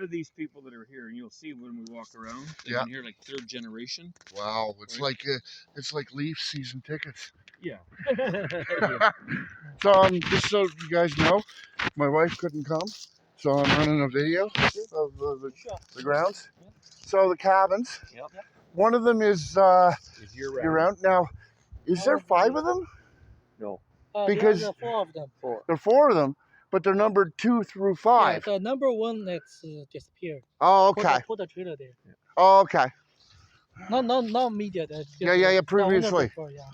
lot of these people that are here, and you'll see when we walk around, they've Yeah. been here like third generation. Wow, it's Right. like Leafs season tickets. Yeah. So just so you guys know, my wife couldn't come, so I'm running a video of the grounds. So the cabins. Yep. One of them is year-round. Now, is there 5 of them? No. Because there are 4 of them. there are 4 of them, but they're numbered 2 through 5. Yeah, the number 1 that's disappeared. Oh, okay. Put the trailer there. Oh, okay. Not media. Yeah. Previously. Before, yeah.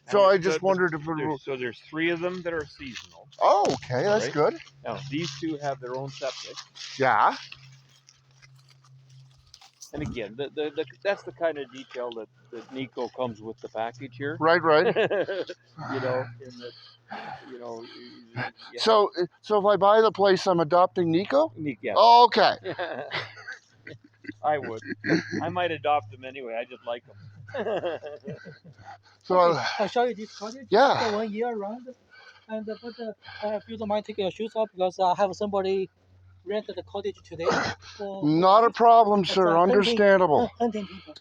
So I just wondered if there's 3 of them that are seasonal. Oh, okay, that's good. Now these 2 have their own septic. Yeah. And again, that's the kind of detail that Nico comes with the package here. Right. You know, in that, you know. Yeah. So if I buy the place, I'm adopting Nico? Yeah. Oh, okay. I would. I might adopt him anyway. I just like him. So okay, I'll show you this cottage. Yeah. After 1 year around, and if you don't mind taking your shoes off, because I have somebody rent the cottage today. Not a problem, sir. Understandable. Hunting people.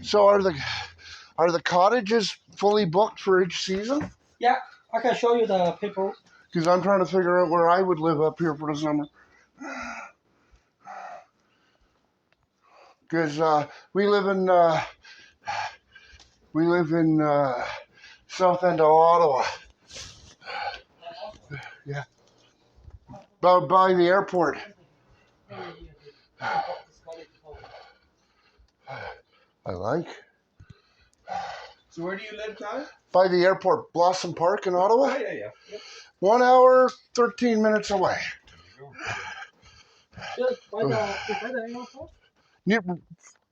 So are the cottages fully booked for each season? Yeah, I can show you the paper. Because I'm trying to figure out where I would live up here for the summer. Because we live in south end of Ottawa. Yeah. By the airport. I like. So where do you live, Ty? By the airport, Blossom Park in Ottawa. Oh, yeah. Yep. 1 hour, 13 minutes away.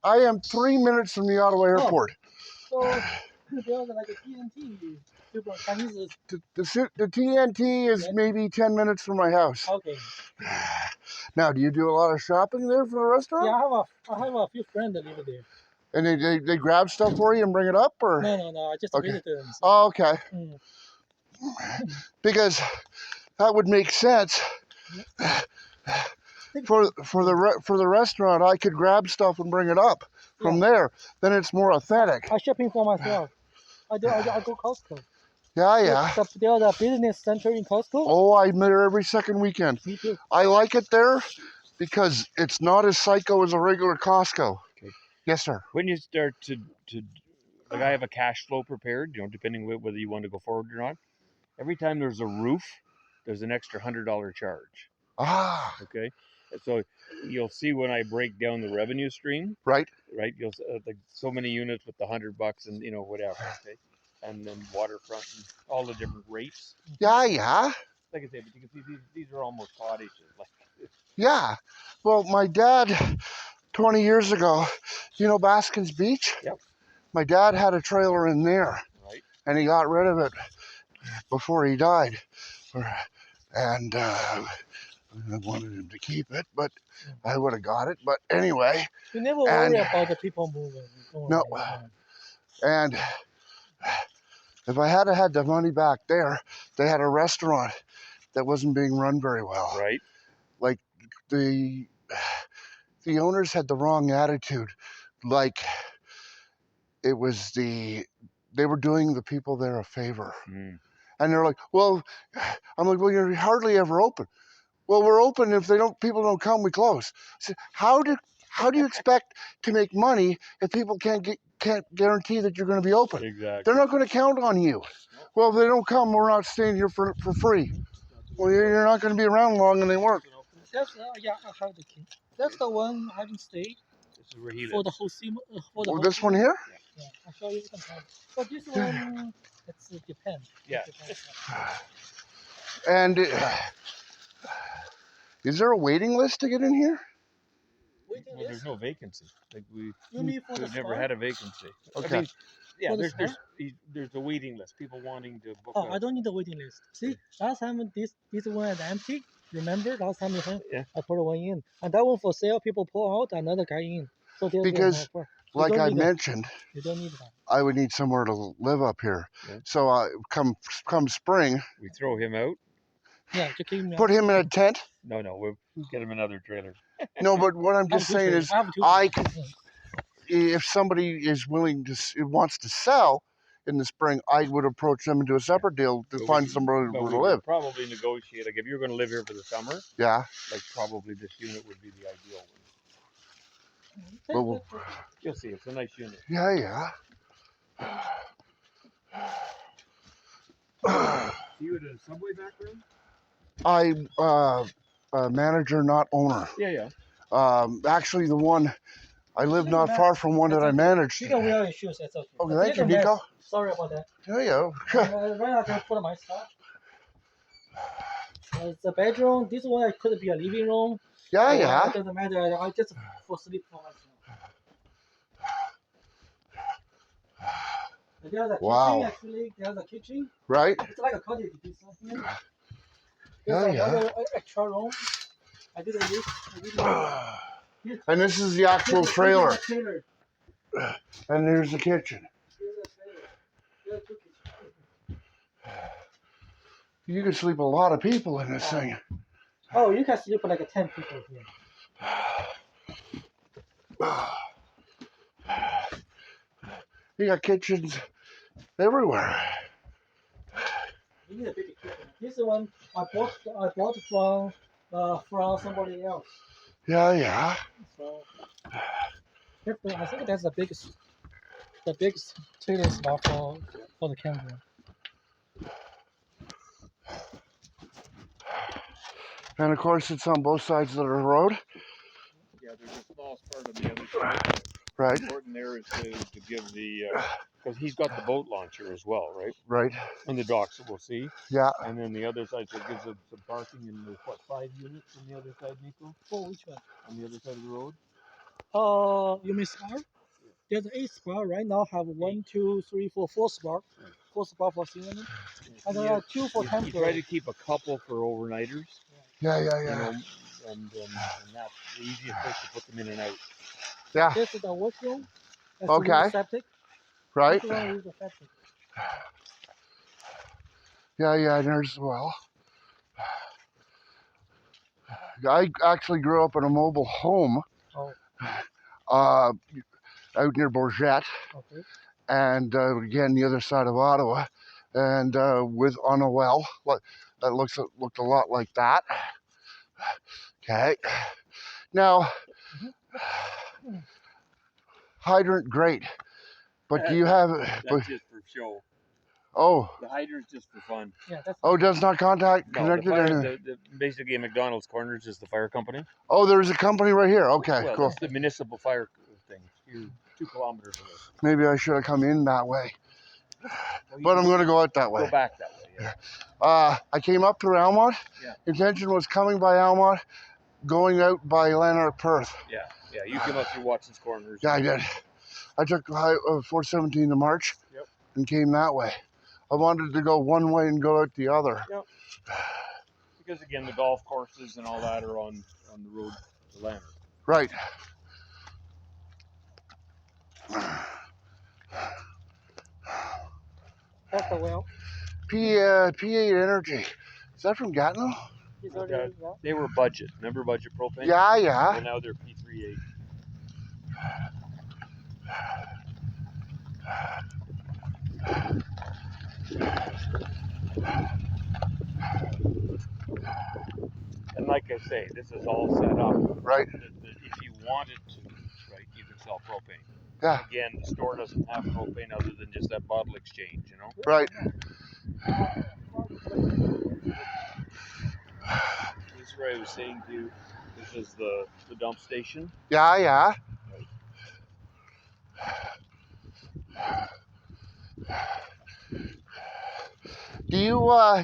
I am 3 minutes from the Ottawa airport. So there's like a TNT. The TNT is maybe 10 minutes from my house. Okay. Now, do you do a lot of shopping there for the restaurant? Yeah, I have a few friends that live there. And they grab stuff for you and bring it up, or? No. I just visited them. So. Oh, okay. Mm. Because that would make sense. For the restaurant, I could grab stuff and bring it up from there. Then it's more authentic. I'm shopping for myself. I go Costco. Yeah. There's a business center in Costco. Oh, I'm there every second weekend. Me too. I like it there because it's not as psycho as a regular Costco. Okay. Yes, sir. When you start to like I have a cash flow prepared, you know, depending whether you want to go forward or not. Every time there's a roof, there's an extra $100 charge. Ah. Okay. So you'll see when I break down the revenue stream. Right. You'll like so many units with the $100 and you know whatever. Okay. And then waterfront and all the different rates. Yeah. Like I say, but you can see these are almost cottages. Like. Yeah. Well, my dad, 20 years ago, you know Baskins Beach? Yep. My dad had a trailer in there. Right. And he got rid of it before he died. And I wanted him to keep it, but I would have got it. But anyway. You never worry about the people moving. No. And if I had had the money back there, they had a restaurant that wasn't being run very well. Right. Like the owners had the wrong attitude. Like it was they were doing the people there a favor. Mm. And they're like, well, I'm like, well, you're hardly ever open. Well, we're open. If people don't come, we close. So how do you expect to make money if people can't guarantee that you're going to be open? Exactly. They're not going to count on you. Well, if they don't come, we're not staying here for free. Well, you're not going to be around long, and they weren't. That's I have the key. That's the one I haven't stayed. This is where he for lives. the whole season. This one here? Yeah, I'll show you sometime. But this one, it's Japan. Yeah. And is there a waiting list to get in here? Well, there's no vacancy. Like we've the never had a vacancy. Okay. I mean, yeah, For the there's a waiting list. People wanting to book. Oh, I don't need a waiting list. See, last time this one is empty. Remember last time I put one in, and that one for sale. People pull out, another guy in. So because, like I mentioned, you don't need that. I would need somewhere to live up here. Yeah. So come spring, we throw him out. Yeah, to keep him put him in a tent. No, we'll get him another trailer. No, but what I'm I have just two saying trailers. is, I have two I trailers. could, if somebody is willing to, wants to sell in the spring, I would approach them and do a separate deal to But find somewhere But to we live. would probably negotiate. Like if you're going to live here for the summer, Yeah. like probably this unit would be the ideal one. But we'll, You'll see, it's a nice unit. yeah. You at a Subway background? I manager, not owner. Yeah. Actually, the one I live not far from one that I managed. You can wear your shoes. It's okay. Okay, But thank you, take a Nico. mess. Sorry about that. Yeah. Right now I can put my stuff. It's a bedroom. This one could be a living room. Yeah. It doesn't matter. I just for sleep for myself. And there's a Wow. kitchen actually. There's a kitchen. Right. It's like a cottage piece here. Yeah, There's yeah. another extra room. I didn't use. And this is the actual trailer. And there's the kitchen. There's two kitchens. You can sleep a lot of people in this thing. Oh, you can sleep like 10 people here. You got kitchens everywhere. You need a big kitchen. This one I bought from somebody else. Yeah. So I think that's the biggest trailer spot for the campground. And of course, it's on both sides of the road. Yeah, there's a small part on the other side. Right. Important there is to give the, because he's got the boat launcher as well, right? Right. And the docks that we'll see. Yeah. And then the other side, so it gives them some parking, and there's what, 5 units on the other side, Nico? Oh, which one? On the other side of the road? You mean spot? There's 8 spot right now. Have 1, 2, 3, 4, 4 spot. 4 spot for single. And there are 2 for You temporary. try to keep a couple for overnighters. Yeah. You know, and that's the easiest place to put them in and out. Yeah. This is the washroom. That's Okay. the septic. Right. This one is the septic. Yeah, there's as well. I actually grew up in a mobile home out near Bourget, Okay. and again the other side of Ottawa, and with on a well that looked a lot like that. Okay. Now, hydrant great, but do you have? That's just for show. Oh. The hydrant's just for fun. Yeah, that's. Oh, does not contact No, connected. basically McDonald's Corners is the fire company. Oh, there's a company right here. Okay, Well, cool. that's the municipal fire thing. You're 2 kilometers away. Maybe I should have come in that way, but I'm going to go out that way. Go back that way. Yeah. I came up through Almont. Yeah. Intention was coming by Almont, going out by Lanark Perth. Yeah. You came up through Watson's Corners. Yeah, I did. I took 417 to March. Yep. And came that way. I wanted to go one way and go out the other. Yep. Because again, the golf courses and all that are on the road to Lanark. Right. That's the well. P8 Energy. Is that from Gatineau? They were budget. Remember budget propane? Yeah. Well, now they're P38. And like I say, this is all set up. Right. That if you wanted to, right, you can sell propane. Yeah. Again, the store doesn't have propane other than just that bottle exchange, you know? Right. This is where I was saying to you, this is the dump station. Yeah. Do you,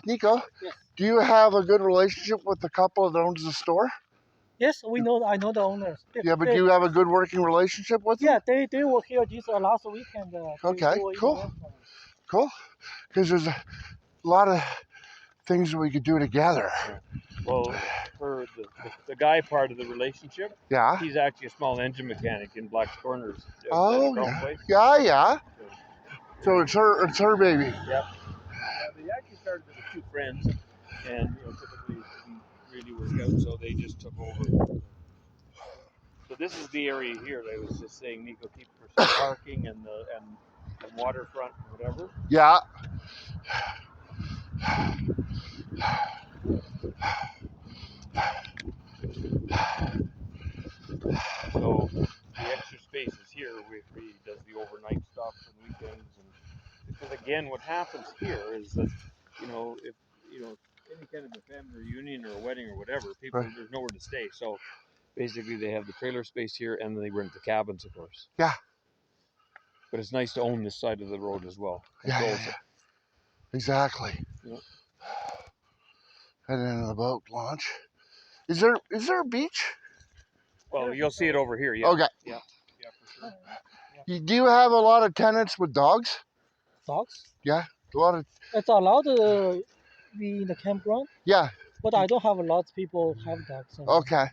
Nico? Yes. Do you have a good relationship with the couple that owns the store? Yes, we know. I know the owners. Yeah, but do you have a good working relationship with them? Yeah, they were here this last weekend. Okay, cool. Cool. Because there's a lot of things that we could do together. Well, for the guy part of the relationship, Yeah. he's actually a small engine mechanic in Black's Corners. Oh, Place. yeah. So it's her baby. Yep. They actually started with 2 friends, and typically he really work out, so they just took over. So this is the area here that I was just saying Nico keep for some parking and the waterfront and whatever. Yeah. So the extra space is here where he does the overnight stuff and weekends, and because again, what happens here is that if any kind of a family reunion or a wedding or whatever, people Right. there's nowhere to stay. So basically, they have the trailer space here, and they rent the cabins, of course. Yeah. But it's nice to own this side of the road as well. Yeah. Exactly. Yeah. And then the boat launch. Is there a beach? Well, you'll see it over here. Yeah. Okay. Yeah. Yeah, for sure. Do you have a lot of tenants with dogs? Dogs? Yeah. A lot of. It's allowed to be in the campground, Yeah. but I don't have a lot of people have dogs. So, Okay.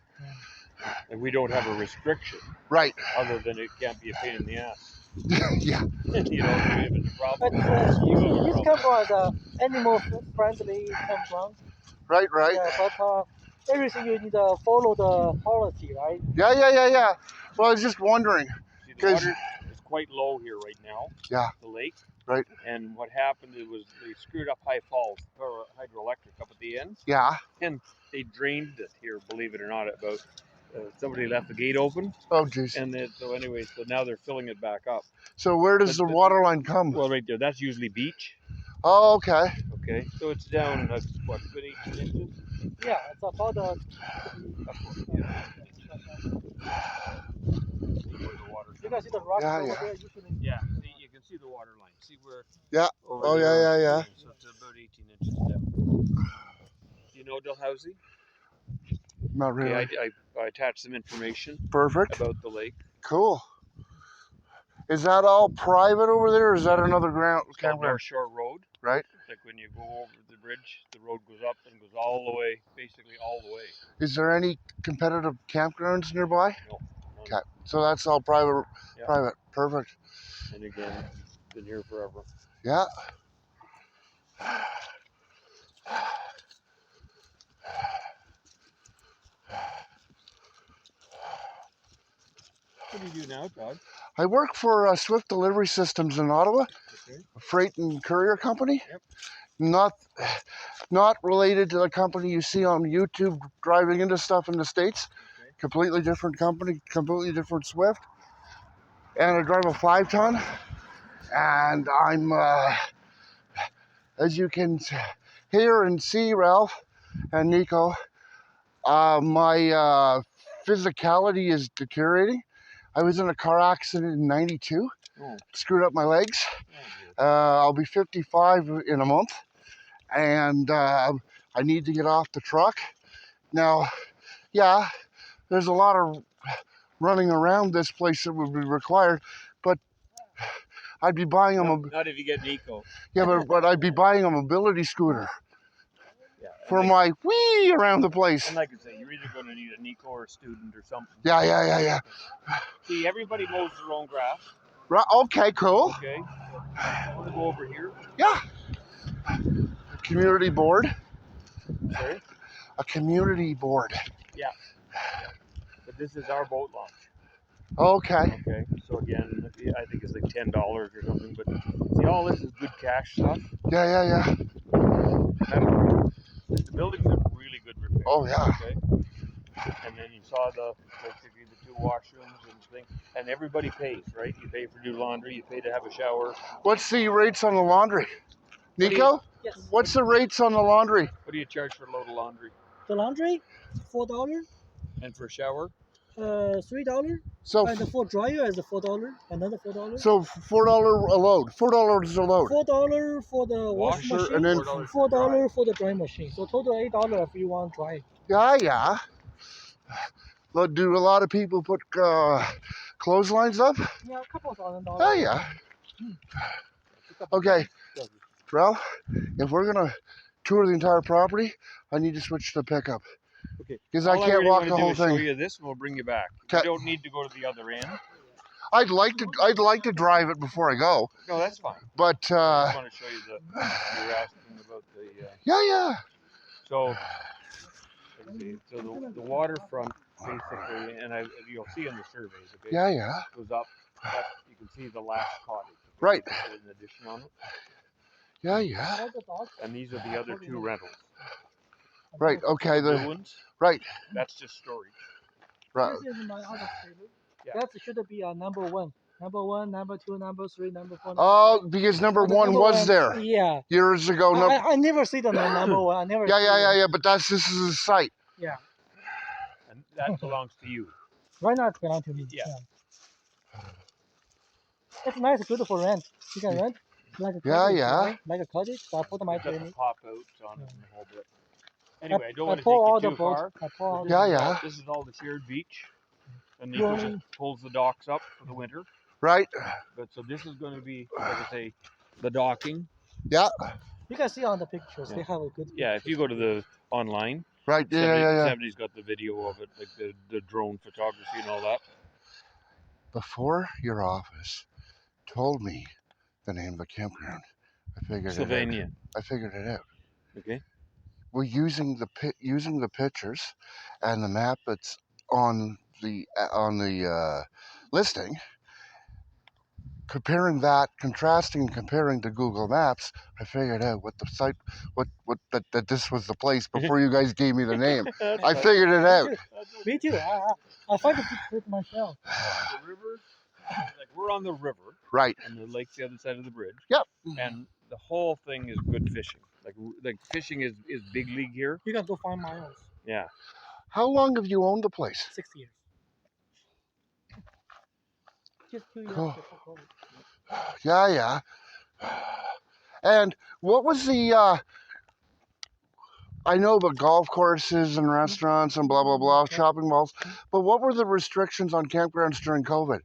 And we don't have a restriction Right. other than it can't be a pain in the ass. Yeah. If it's a problem. This campground is an animal-friendly campground. Right. Yeah, but everything you need to follow the policy, right? Yeah. Well, I was just wondering. See, the water is quite low here right now. Yeah. The lake. Right. And what happened was they screwed up High Falls hydroelectric up at the ends. Yeah. And they drained it here, believe it or not, about somebody left the gate open. Oh, geez. And so now they're filling it back up. So where does the water line come? Well, right there, that's usually beach. Oh, okay. Okay, so it's down, what, 18 inches? Yeah, it's about Where the water's you can see the rocks Yeah, over yeah. there. Usually, Yeah, see, you can see the water line. See where? Yeah. Over Oh, there. yeah. So it's about 18 inches down. Do you know Dalhousie? Not really. Okay, I attached some information Perfect. about the lake. Cool. Is that all private over there, or is that another It's called campground? North Shore Road. Right. Like when you go over the bridge, the road goes up and goes all the way, basically all the way. Is there any competitive campgrounds nearby? No. Okay. So that's all private. Yeah. Private. Perfect. And again, been here forever. Yeah. What do you do now, Todd? I work for Swift Delivery Systems in Ottawa, Okay. a freight and courier company. Yep. Not related to the company you see on YouTube driving into stuff in the States. Okay. Completely different company, completely different Swift. And I drive a 5-ton. And I'm, as you can hear and see, Ralph and Nico, my physicality is deteriorating. I was in a car accident in '92, screwed up my legs. I'll be 55 in a month, and I need to get off the truck. Now, yeah, there's a lot of running around this place that would be required, but I'd be buying Not if you get Nico. Yeah, but I'd be buying a mobility scooter Yeah. for my whee around the place. And like I say, you're either going to need a Nico or a student or something. Yeah. See, everybody mows their own grass. Right, okay, cool. Okay. I want to go over here. Yeah. Community board. Sorry? A community board. Yeah. But this is our boat launch. Okay. Okay. So again, I think it's like $10 or something. But see, all this is good cash stuff. Yeah. The building's in really good repair. Oh, yeah. Okay. And then you saw basically the 2 washrooms and things. And everybody pays, right? You pay for new laundry. You pay to have a shower. What's the rates on the laundry? Nico? yes. What's the rates on the laundry? What do you charge for a load of laundry? The laundry, $4. And for a shower? $3. So, And for dryer is $4. Another $4. so $4 a load. $4 a load. $4 for the washing Washer machine. and then $4 for the dry machine. So total $8 if you want dry. Yeah. But do a lot of people put clotheslines up? Yeah, a couple $1,000. Oh, yeah. Okay, Ralph, if we're going to tour the entire property, I need to switch to pickup. Okay. Because I can't walk the whole Show thing. you this, and we'll bring you back. Okay. You don't need to go to the other end. I'd like to drive it before I go, No, that's fine. but I just want to show you you're asking about the. yeah. So See, so the waterfront basically, and you'll see in the surveys, okay, Yeah. goes up. That you can see the last cottage. Okay? Right. Put an addition on it, Yeah. All the dogs. and these are the other two rentals. Right. Okay. The blue ones, Right. that's just storage. Right. This is my other trailer. Yeah. That should be a number one. Number one, number two, number three, number four. Oh, because number The one number was one, there Yeah. years ago. No. I never see the number one. I never. see it. Yeah. But this is a site. Yeah. And that belongs to you. Right now it's belong to me. Yeah. It's nice, good for rent. You can rent like a Yeah, cottage, yeah. right? Like a cottage. So I put my It doesn't training. pop out on it and the whole bit. Anyway, I don't want to pull all take you the too boats. far. I pull all Yeah, the yeah. This is all the shared beach, and he Really? pulls the docks up for the winter. Right. But so this is going to be, like I say, the docking. Yeah. You can see on the pictures. Yeah. They have a good. Yeah, if you go to the online, Right. Yeah. 70's got the video of it, like the drone photography and all that. Before your office told me the name of the campground, I figured it Sylvania. out. I figured it out. Okay. We're using the pictures and the map that's on the listing. Contrasting and comparing to Google Maps, I figured out what the site, that this was the place before you guys gave me the name. I figured it out. Me too. I find it myself. The river, like we're on the river, Right. and the lake's the other side of the bridge. Yep. And the whole thing is good fishing. Like fishing is big league here. You can go 5 miles. Yeah. How long have you owned the place? 6 years. Just 2 years. Cool. before COVID. Yeah. And what was the? I know about golf courses and restaurants and blah blah blah, shopping malls, but what were the restrictions on campgrounds during COVID?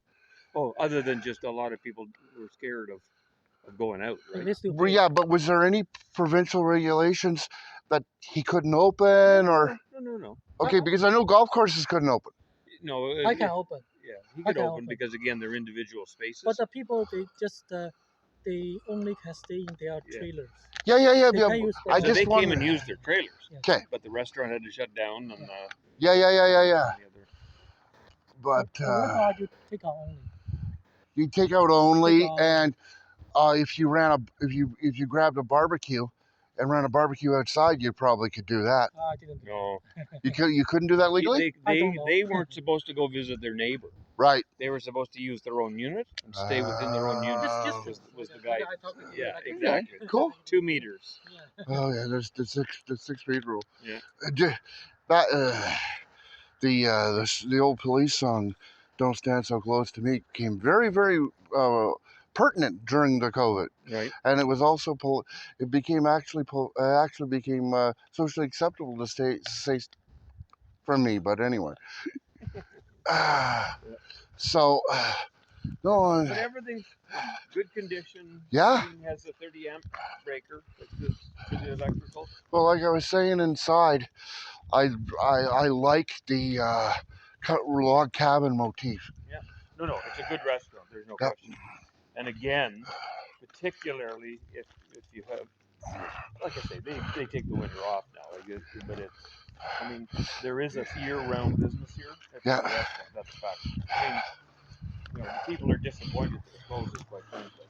Oh, other than just a lot of people were scared of going out, right? They still Well, pay. yeah, but was there any provincial regulations that he couldn't open or? No. Okay, because I know golf courses couldn't open. No, I can open. Yeah, he I could can open open. because again they're individual spaces. But the people, they just, they only can stay in their Yeah. trailers. Yeah. They can't use I so just they came wonder- and used their trailers. Okay. But the restaurant had to shut down and Yeah. the other. But The restaurant, you take out only. you take out only, Take out. and if you grabbed a barbecue and ran a barbecue outside, you probably could do that. I didn't do No, You couldn't do that legally, I they don't know. they weren't supposed to go visit their neighbor. right? They were supposed to use their own unit and stay within their own unit. Oh. Was the guy? I talked to you, Yeah, I think- exactly. Cool. 2 meters. Yeah. Oh yeah, there's the 6 feet rule. Yeah. That the old police song, "Don't Stand So Close to Me," became very pertinent during the COVID, Right. and it was also it became actually became socially acceptable to say for me. But anyway, so no, But everything's in good condition. Yeah. Everything has a 30 amp breaker for the electrical. well, like I was saying inside, I like the log cabin motif. No, it's a good restaurant. There's no Yep. question. And again, particularly if you have, like I say, they take the winter off now. I guess, but I mean, there is a year-round business here. It's Yeah. a restaurant. That's a fact. I mean, the people are disappointed that it closes, quite frankly.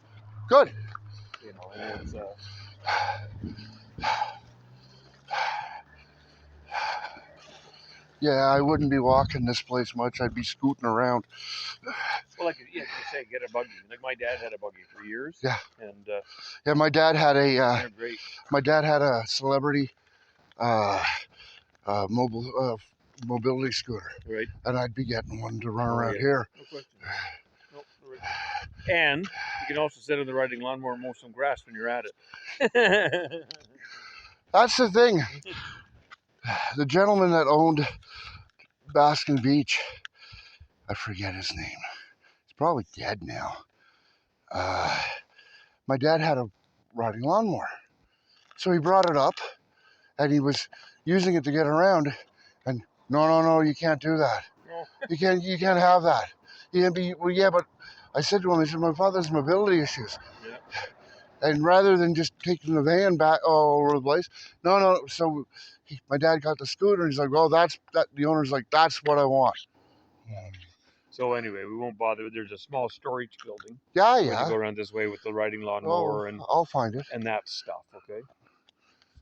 Good. And it's Yeah, I wouldn't be walking this place much. I'd be scooting around. well, like you say, get a buggy. Like my dad had a buggy for years. Yeah. And Yeah, my dad had they're great. a celebrity mobility scooter, Right. and I'd be getting one to run Oh, around yeah. here. No question. Nope, right. And you can also sit on the riding lawnmower and mow some grass when you're at it. That's the thing. The gentleman that owned Baskin Beach, I forget his name. He's probably dead now. My dad had a riding lawnmower, so he brought it up, and he was using it to get around. And no, you can't do that. No. You can't have that. You can't be. Well, yeah, but I said to him, I said, my father has mobility issues. Yeah. And rather than just taking the van back all over the place, no. So my dad got the scooter, and he's like, "Well, that's that." The owner's like, "That's what I want." So anyway, we won't bother. There's a small storage building. Yeah, When you yeah. go around this way with the riding Oh, lawnmower and I'll find it. that stuff. Okay.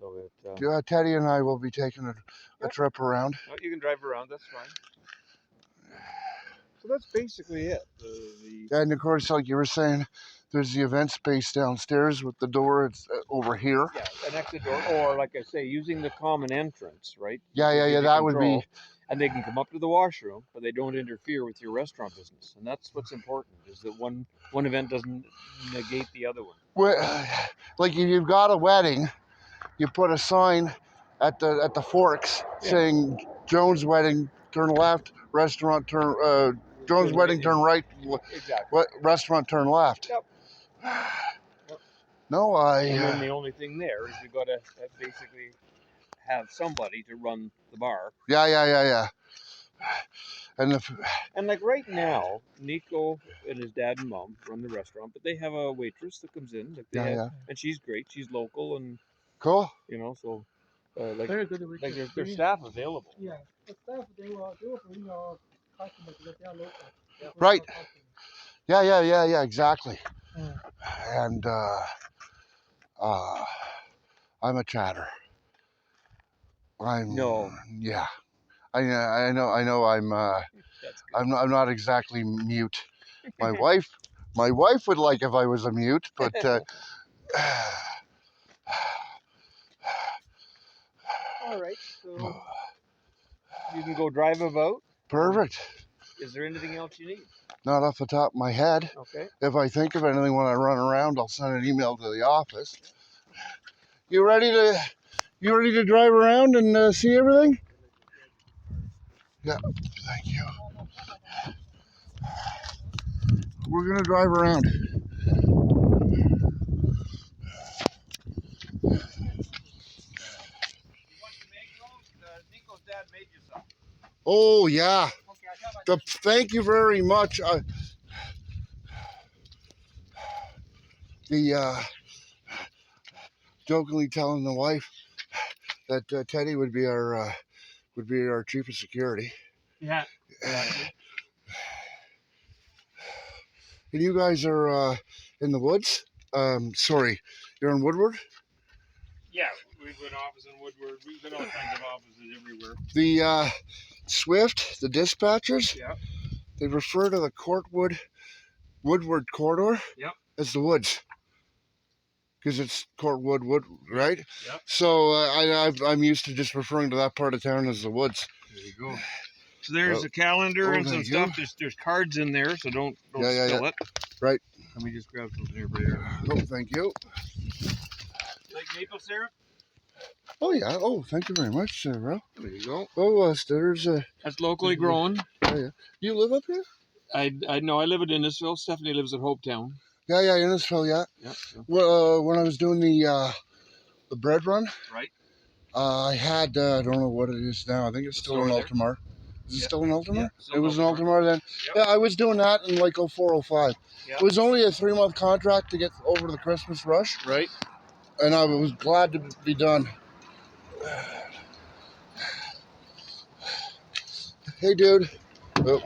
So it. Teddy and I will be taking a Yep. trip around. No, you can drive around. That's fine. So that's basically it. And of course, like you were saying, there's the event space downstairs with the door. It's over here. Yeah, an exit door, or like I say, using the common entrance, right? Yeah. That would be. And they can come up to the washroom, but they don't interfere with your restaurant business, and that's what's important. Is that one event doesn't negate the other one. Well, like if you've got a wedding, you put a sign at the forks saying Jones Wedding, turn left, restaurant turn. Jones Wedding, turn right. Exactly. Restaurant, turn left. Yep. No, And then the only thing there is we've got to basically have somebody to run the bar. Yeah. And like right now, Nico and his dad and mom run the restaurant, but they have a waitress that comes in. And she's great. She's local and cool. So like Very good. like there's staff available. Yeah, the staff they will bring your customers because they are local. Right. Yeah. Exactly. And I'm a chatter. Yeah. I know. I'm not exactly mute. My wife would like if I was a mute, but all right. So you can go drive about. Perfect. Is there anything else you need? Not off the top of my head. Okay. If I think of anything when I run around, I'll send an email to the office. You ready to drive around and see everything? Yeah, thank you. We're gonna drive around. Nico's dad made you some. Oh yeah. Thank you very much. Jokingly telling the wife that Teddy would be our chief of security. Yeah. And you guys are in the woods? Sorry, you're in Woodward? Yeah, we've got an office in Woodward. We've got all kinds of offices everywhere. The Swift, the dispatchers, Yeah. they refer to the Woodward corridor as the woods. Because it's Courtwood, right? Yep. So I'm used to just referring to that part of town as the woods. There you go. So there's a calendar and some stuff. There's cards in there, so don't spill it. Right. Let me just grab something here for you. Oh, thank you. Like maple syrup? Oh yeah. Oh, thank you very much, Ralph. There you go. Oh, there's That's locally grown. Yeah. You live up here? I know. I live in Innisfil. Stephanie lives at Hopetown. Yeah, Innisfil, yeah. Yeah. Well, when I was doing the bread run, right? I had I don't know what it is now. I think it's still an Ultramar. Is it still an Ultramar? Yeah, it was an Ultramar then. Yep. Yeah, I was doing that in like 0405. Yep. It was only a 3-month contract to get over the Christmas rush. Right. And I was glad to be done. Hey, dude. Oh.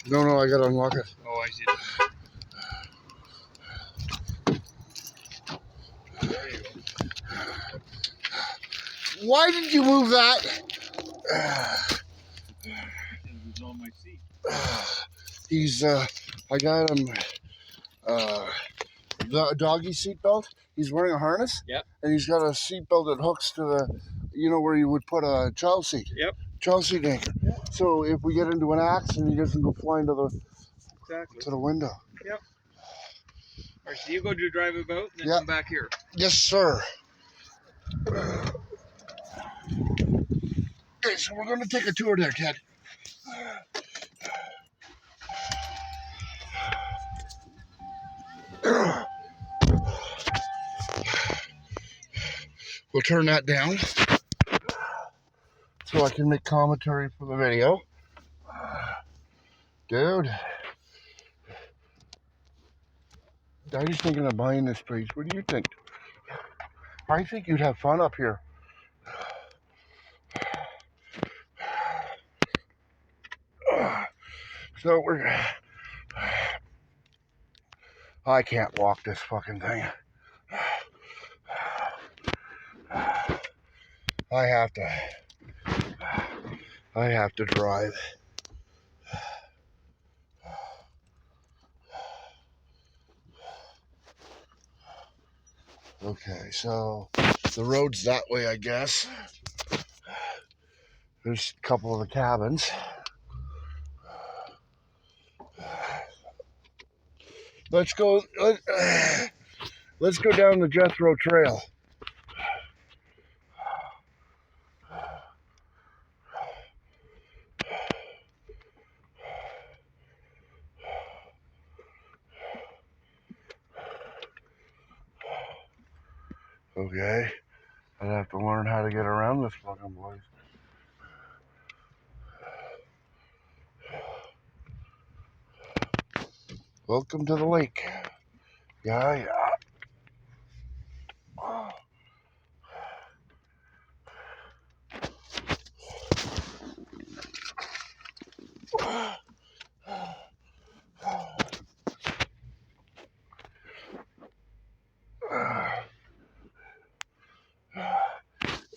No, I gotta unlock it. Oh, I see. There you go. Why did you move that? It was on my seat. I got him the doggy seatbelt. He's wearing a harness. Yep. And he's got a seatbelt that hooks to where you would put a child seat. Yep. Child seat anchor. Yep. So if we get into an accident, he doesn't go flying to the window. Yep. All right, so you go do drive about and then come back here. Yes, sir. Okay, so we're going to take a tour there, Ted. We'll turn that down so I can make commentary for the video. Dude. Daddy's thinking of buying this place. What do you think? I think you'd have fun up here. So I can't walk this fucking thing. I have to drive. Okay, so the road's that way, I guess. There's a couple of the cabins. Let's go. Let's go down the Jethro Trail. Okay, I'd have to learn how to get around this fucking place. Welcome to the lake. Yeah.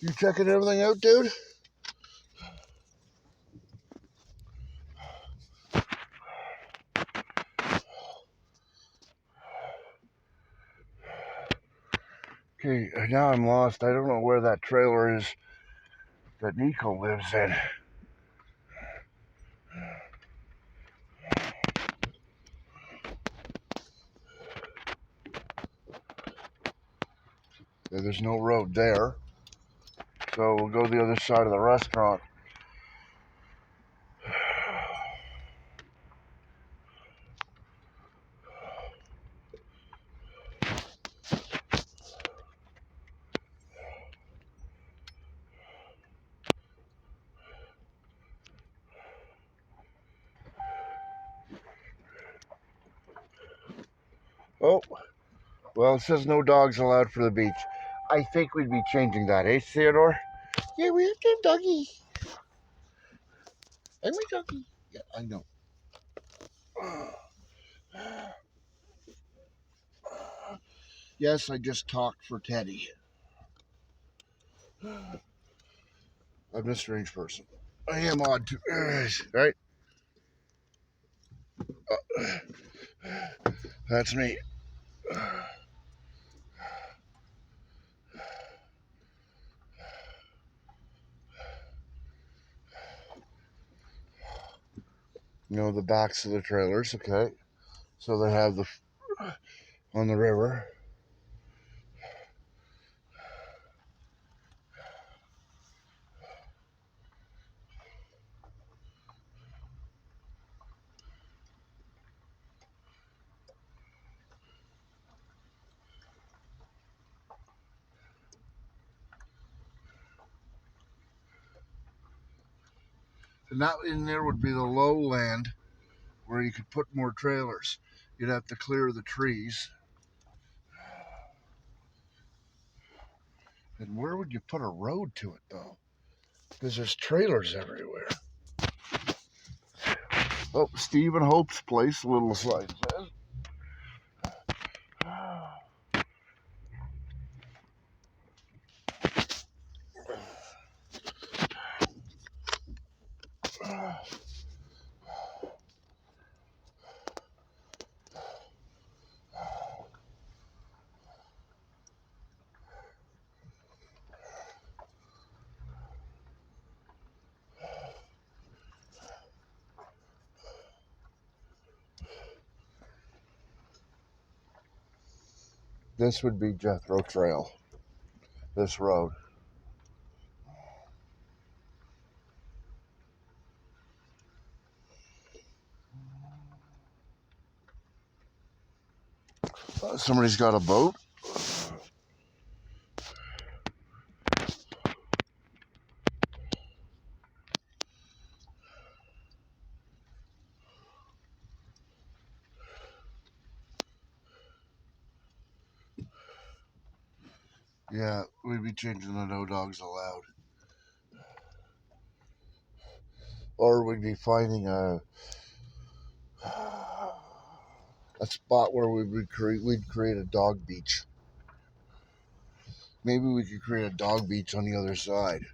You checking everything out, dude? Okay, now I'm lost. I don't know where that trailer is that Nico lives in. There's no road there. So we'll go the other side of the restaurant. Oh, well, it says no dogs allowed for the beach. I think we'd be changing that, eh, Theodore? Yeah, we have to have doggies. And we doggy. Yeah, I know. Yes, I just talked for Teddy. I'm a strange person. I am odd too. Right? That's me. You know, the backs of the trailers, okay? So they have the on the river. And that in there would be the lowland where you could put more trailers. You'd have to clear the trees. And where would you put a road to it, though? Because there's trailers everywhere. Oh, Steve and Hope's place, little slide says. This would be Jethro Trail, this road. Somebody's got a boat. Yeah, we'd be changing the no dogs allowed. Or we'd be finding a spot where we'd create a dog beach. Maybe we could create a dog beach on the other side.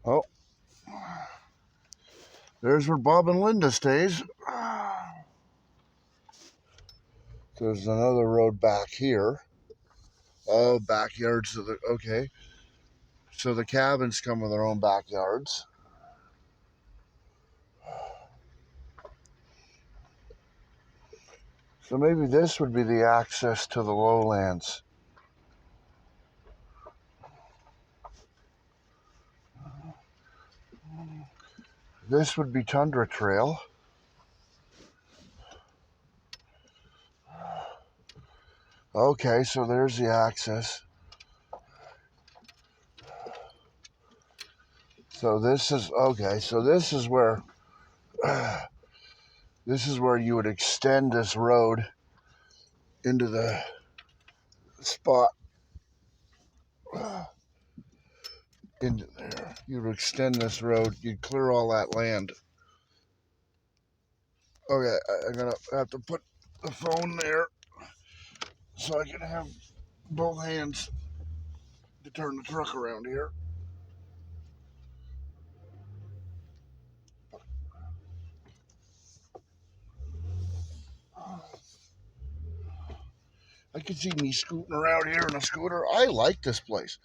Oh, there's where Bob and Linda stays. There's another road back here. Oh, backyards. Okay. So the cabins come with their own backyards. So maybe this would be the access to the lowlands. This would be Tundra Trail. Okay, so there's the access. So this is okay. So this is where you would extend this road into the spot into there. You'd extend this road. You'd clear all that land. Okay, I'm gonna have to put the phone there so I can have both hands to turn the truck around here. I can see me scooting around here in a scooter. I like this place.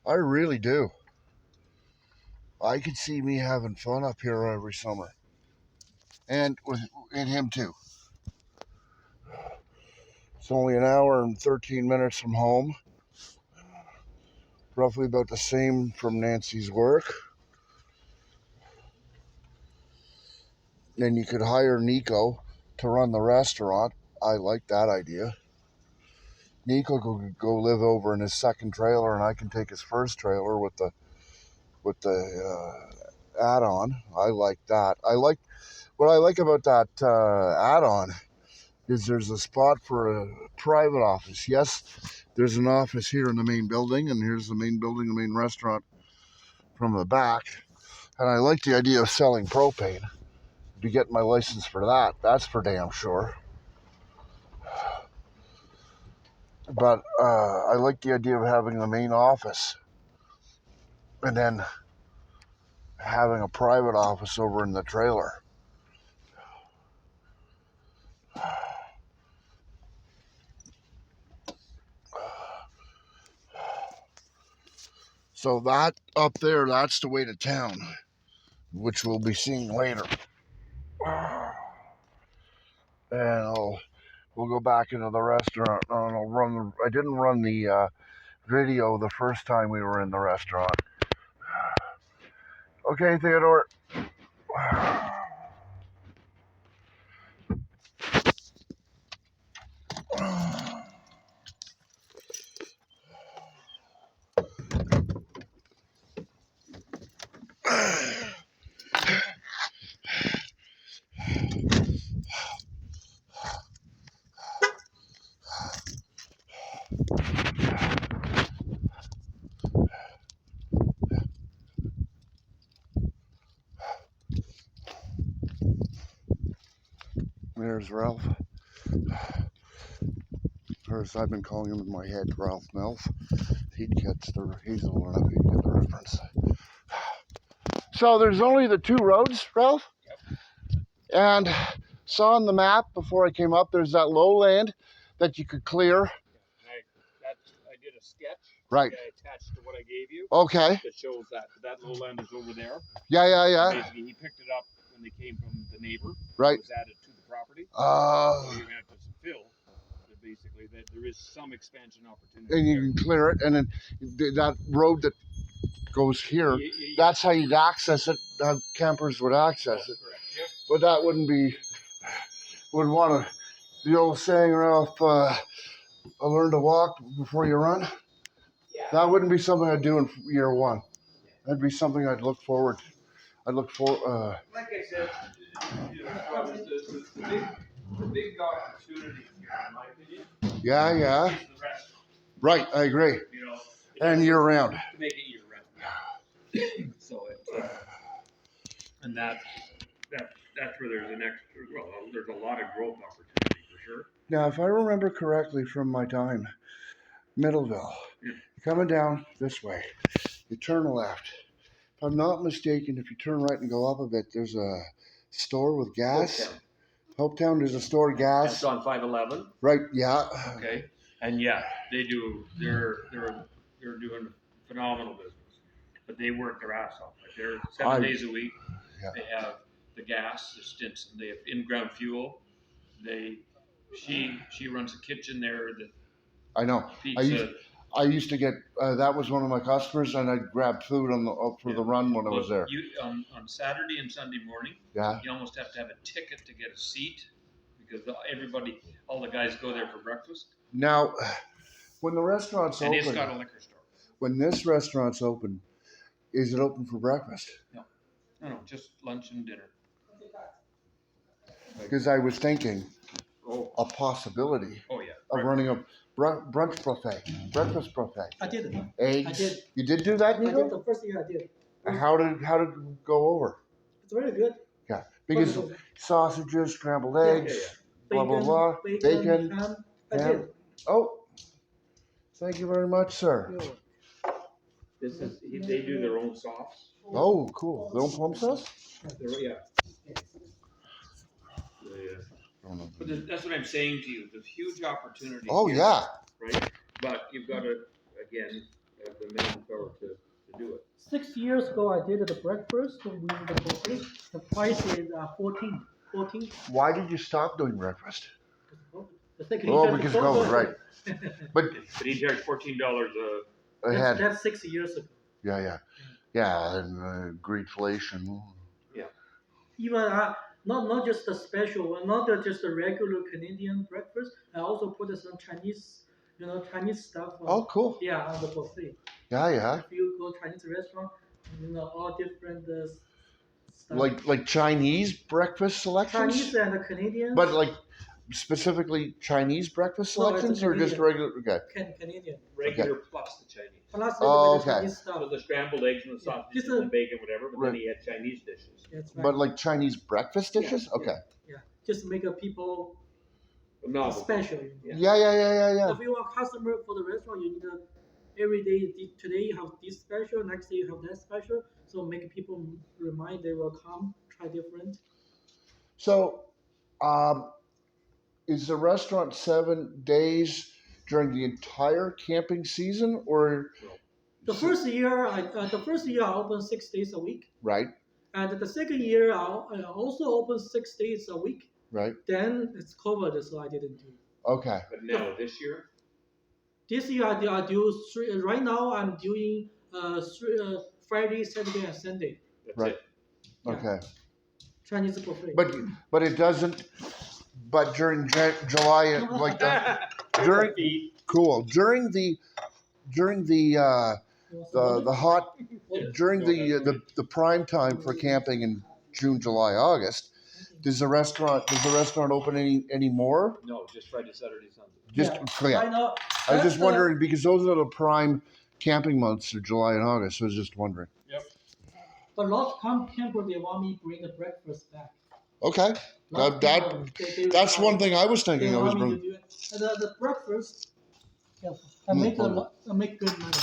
I really do. I could see me having fun up here every summer. And him too. It's only an hour and 13 minutes from home. Roughly about the same from Nancy's work. Then you could hire Nico to run the restaurant. I like that idea. Nico could go live over in his second trailer, and I can take his first trailer with the add-on. I like that. What I like about that add-on is there's a spot for a private office. Yes, there's an office here in the main building, and here's the main building, the main restaurant from the back. And I like the idea of selling propane. To get my license for that, that's for damn sure. But I like the idea of having the main office and then having a private office over in the trailer. So that up there, that's the way to town, which we'll be seeing later. And we'll go back into the restaurant. I didn't run the video the first time we were in the restaurant. Okay, Theodore. There's Ralph. Or as I've been calling him in my head, Ralph Melf. He's old enough, he'd get the reference. So there's only the two roads, Ralph? Yep. And saw on the map before I came up, there's that lowland that you could clear. And I did a sketch. Right. That I attached to what I gave you. Okay. That shows that lowland is over there. Yeah. Basically, he picked it up when they came from the neighbor. Right. It was added to the property. So you're gonna have to fill. But basically, that there is some expansion opportunity. And you can clear it, and then that road that goes here, that's how you'd access it. Campers would access it. Correct. Yep. But that wouldn't be, would want to, the old saying, Ralph, learn to walk before you run. Yeah. That wouldn't be something I'd do in year one. That'd be something I'd look forward. Like I said, the big opportunity here, in my opinion, Yeah. is the restaurant. Right, I agree. You know, And year round. to make it year round. So and that's where there's an extra. Well, there's a lot of growth opportunity for sure. Now, if I remember correctly from my time, Middleville, Yeah. coming down this way, you turn left. If I'm not mistaken, if you turn right and go up a bit, there's a store with gas. Hopetown, there's a store with gas. That's on 511. Right, yeah. Okay, and yeah, they do. They're doing phenomenal business, but they work their ass off. Like they're 7 days a week. Yeah. They have the gas, the Stinson. They have in-ground fuel. She runs a kitchen there. I know. Pizza. I used to get, that was one of my customers, and I'd grab food for the run when I was there. On Saturday and Sunday morning, Yeah. you almost have to have a ticket to get a seat because all the guys go there for breakfast. Now, when the restaurant's And open, it's got a liquor store. when this restaurant's open, is it open for breakfast? No, just lunch and dinner. Because I was thinking Oh, a possibility oh yeah. of running a brunch buffet, breakfast buffet. I did. Eggs. I did. You did do that, I did Nico? the first year I did. How did it go over? It's very good. Yeah, because Wonderful. sausages, scrambled Yeah, eggs, blah blah blah, bacon. ham. I ham. did. Oh, thank you very much, sir. They do their own sauce. Oh, cool. Their own plum sauce? Yeah. But that's what I'm saying to you. There's huge opportunity. Oh here, yeah. Right, but you've got to again have the manpower to do it. 6 years ago, I did the breakfast with the buffet. The price is 14. Why did you stop doing breakfast? The second Oh, year because of COVID, right? But he charged $14 I had. That's 6 years ago. Yeah, and greedflation. Even not just the special one, not just the regular Canadian breakfast. I also put some Chinese, Chinese stuff. Oh, cool. Yeah, on the buffet. Yeah. If you go Chinese restaurant, all different stuff. Like Chinese breakfast selections. Chinese and Canadian. But like specifically Chinese breakfast selections, or just regular? Okay. Canadian. regular plus the Chinese. Plus Oh, the okay. Chinese stuff. So the scrambled eggs and the Yeah. sausages Just and the bacon, whatever, but Right. then he had Chinese dishes. That's right. But like Chinese breakfast Yeah, dishes? Okay. Yeah, just make a people No, special. Yeah. If you are a customer for the restaurant, you need every day. Today you have this special, next day you have that special. So make people remind they will come, try different. So, is the restaurant 7 days during the entire camping season, or The first year, I opened 6 days a week, right? and the second year I also opened 6 days a week. Right. Then it's covered, so I didn't do. Okay. but now this year, This year I do three. Right now I'm doing Friday, Saturday, and Sunday that's Right. it. Yeah. Okay. Chinese buffet. But it doesn't. But during July, like during cool during the hot during the prime time for camping in June, July, August. Does the restaurant open any more? No, just Friday, Saturday, Sunday. Just Right now, I was that's just wondering because those are the prime camping months of July and August. So I was just wondering. But lots of camper they want me to bring the breakfast back. Okay, that's one thing I was thinking. They I was want me to bringing. do it. And the breakfast, yeah, I make I make good money.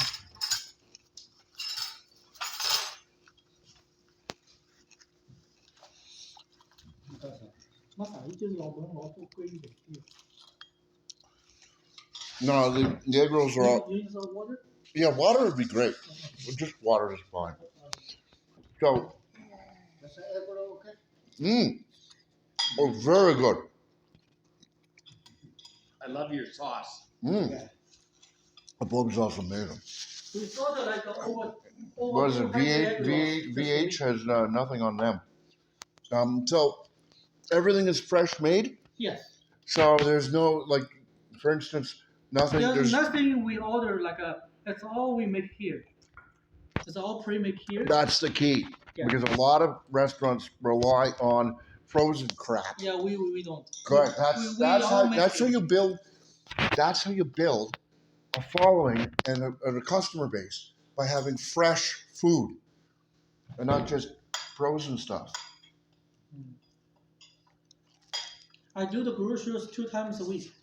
马撒一就是老门毛不贵一点。No, the egg rolls are all. You use water? Yeah, water would be great. Just water is fine. So, oh, very good. I love your sauce. The Bob's also made them. We sold like over What is it? 200 egg rolls VH this week. has nothing on them. So everything is fresh made. Yes. So there's no like, for instance, nothing. There's nothing we order like a. That's all we make here. It's all pre-made here. That's the key, Yeah. because a lot of restaurants rely on frozen crap. Yeah, we don't. Correct. That's how it. you build. That's how you build a following and a customer base, by having fresh food and not just frozen stuff. I do the groceries 2 times a week.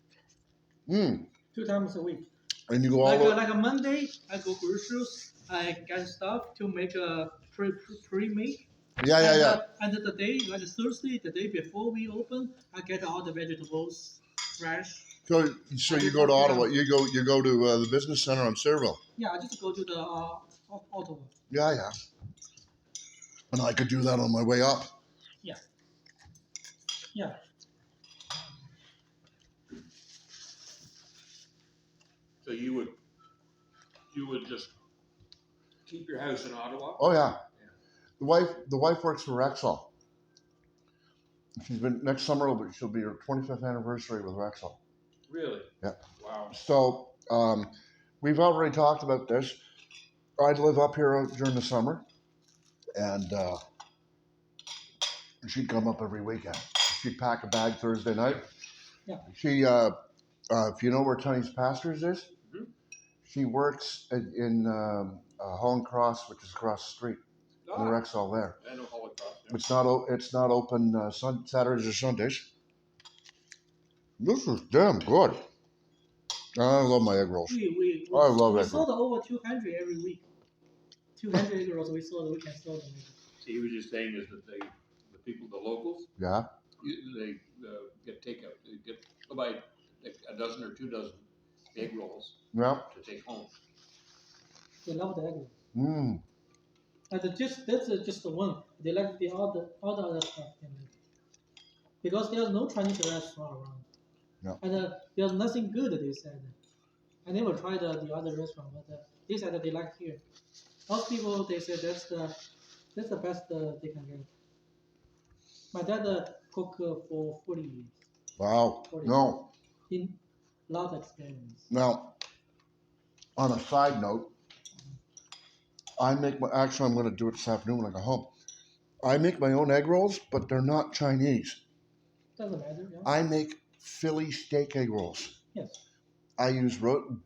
2 times a week. And you go all like a Monday, I go groceries. I get stuff to make a pre-make. Yeah. And the day, like Thursday, the day before we open, I get all the vegetables fresh. So you go to Ottawa. You go to the business center on Sayreville. Yeah, I just go to the Ottawa. Yeah. And I could do that on my way up. Yeah. So you would just keep your house in Ottawa? Oh yeah. The wife works for Rexall. She's been next summer. She'll be her 25th anniversary with Rexall. Really? Yeah. Wow. So we've already talked about this. I'd live up here during the summer, and she'd come up every weekend. She'd pack a bag Thursday night. Yeah. She, if you know where Tony's Pastors is, she works in Holland Cross, which is across the street. The Rexall there. I know Holland Cross. Yeah. It's not open Saturdays or Sundays. This is damn good. I love my egg rolls. I love egg rolls. We sold over 200 every week. 200 egg rolls we can sell them. So he was just saying is that the people, the locals, Yeah. They get takeout. They get buy like a dozen or 2 dozen egg rolls. Yeah. To take home. They love the egg rolls. And that's just the one. They like all the other stuff. Because there's no Chinese restaurant around. Yeah. And there's nothing good, they said. I never tried the other restaurant, but they said that they like here. Most people, they say that's the best they can get. My dad cooked for 40 years. Wow. 40 No. In lot of experience. Now, on a side note, actually, I'm going to do it this afternoon when I go home. I make my own egg rolls, but they're not Chinese. Doesn't matter, yeah. I make Philly steak egg rolls. Yes. I use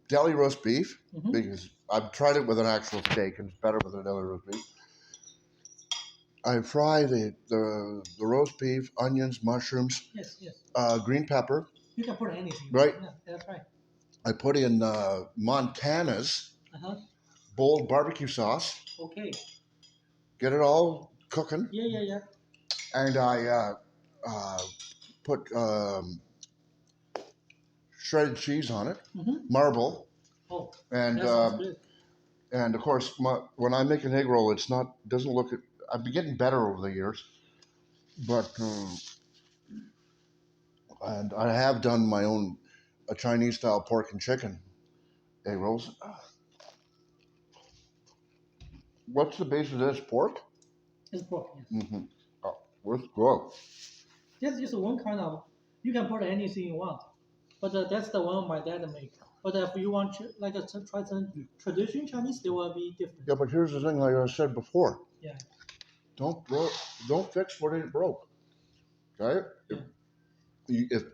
deli roast beef, because I've tried it with an actual steak and it's better with a deli roast beef. I fry the roast beef, onions, mushrooms, Yes. green pepper. You can put anything. Right. Yeah, that's right. I put in Montana's bold barbecue sauce. Okay. Get it all cooking. Yeah. And I put shredded cheese on it, marble. Oh, and that sounds good. And of course, when I make an egg roll, doesn't look. I've been getting better over the years, but and I have done my own Chinese style pork and chicken egg rolls. What's the base of this? Pork? It's pork, yes. Oh, let's go. That's just one kind of. You can put anything you want, but that's the one my dad made. But if you want try some traditional Chinese, they will be different. Yeah, but here's the thing, like I said before. Yeah. Don't fix what ain't broke. Okay? If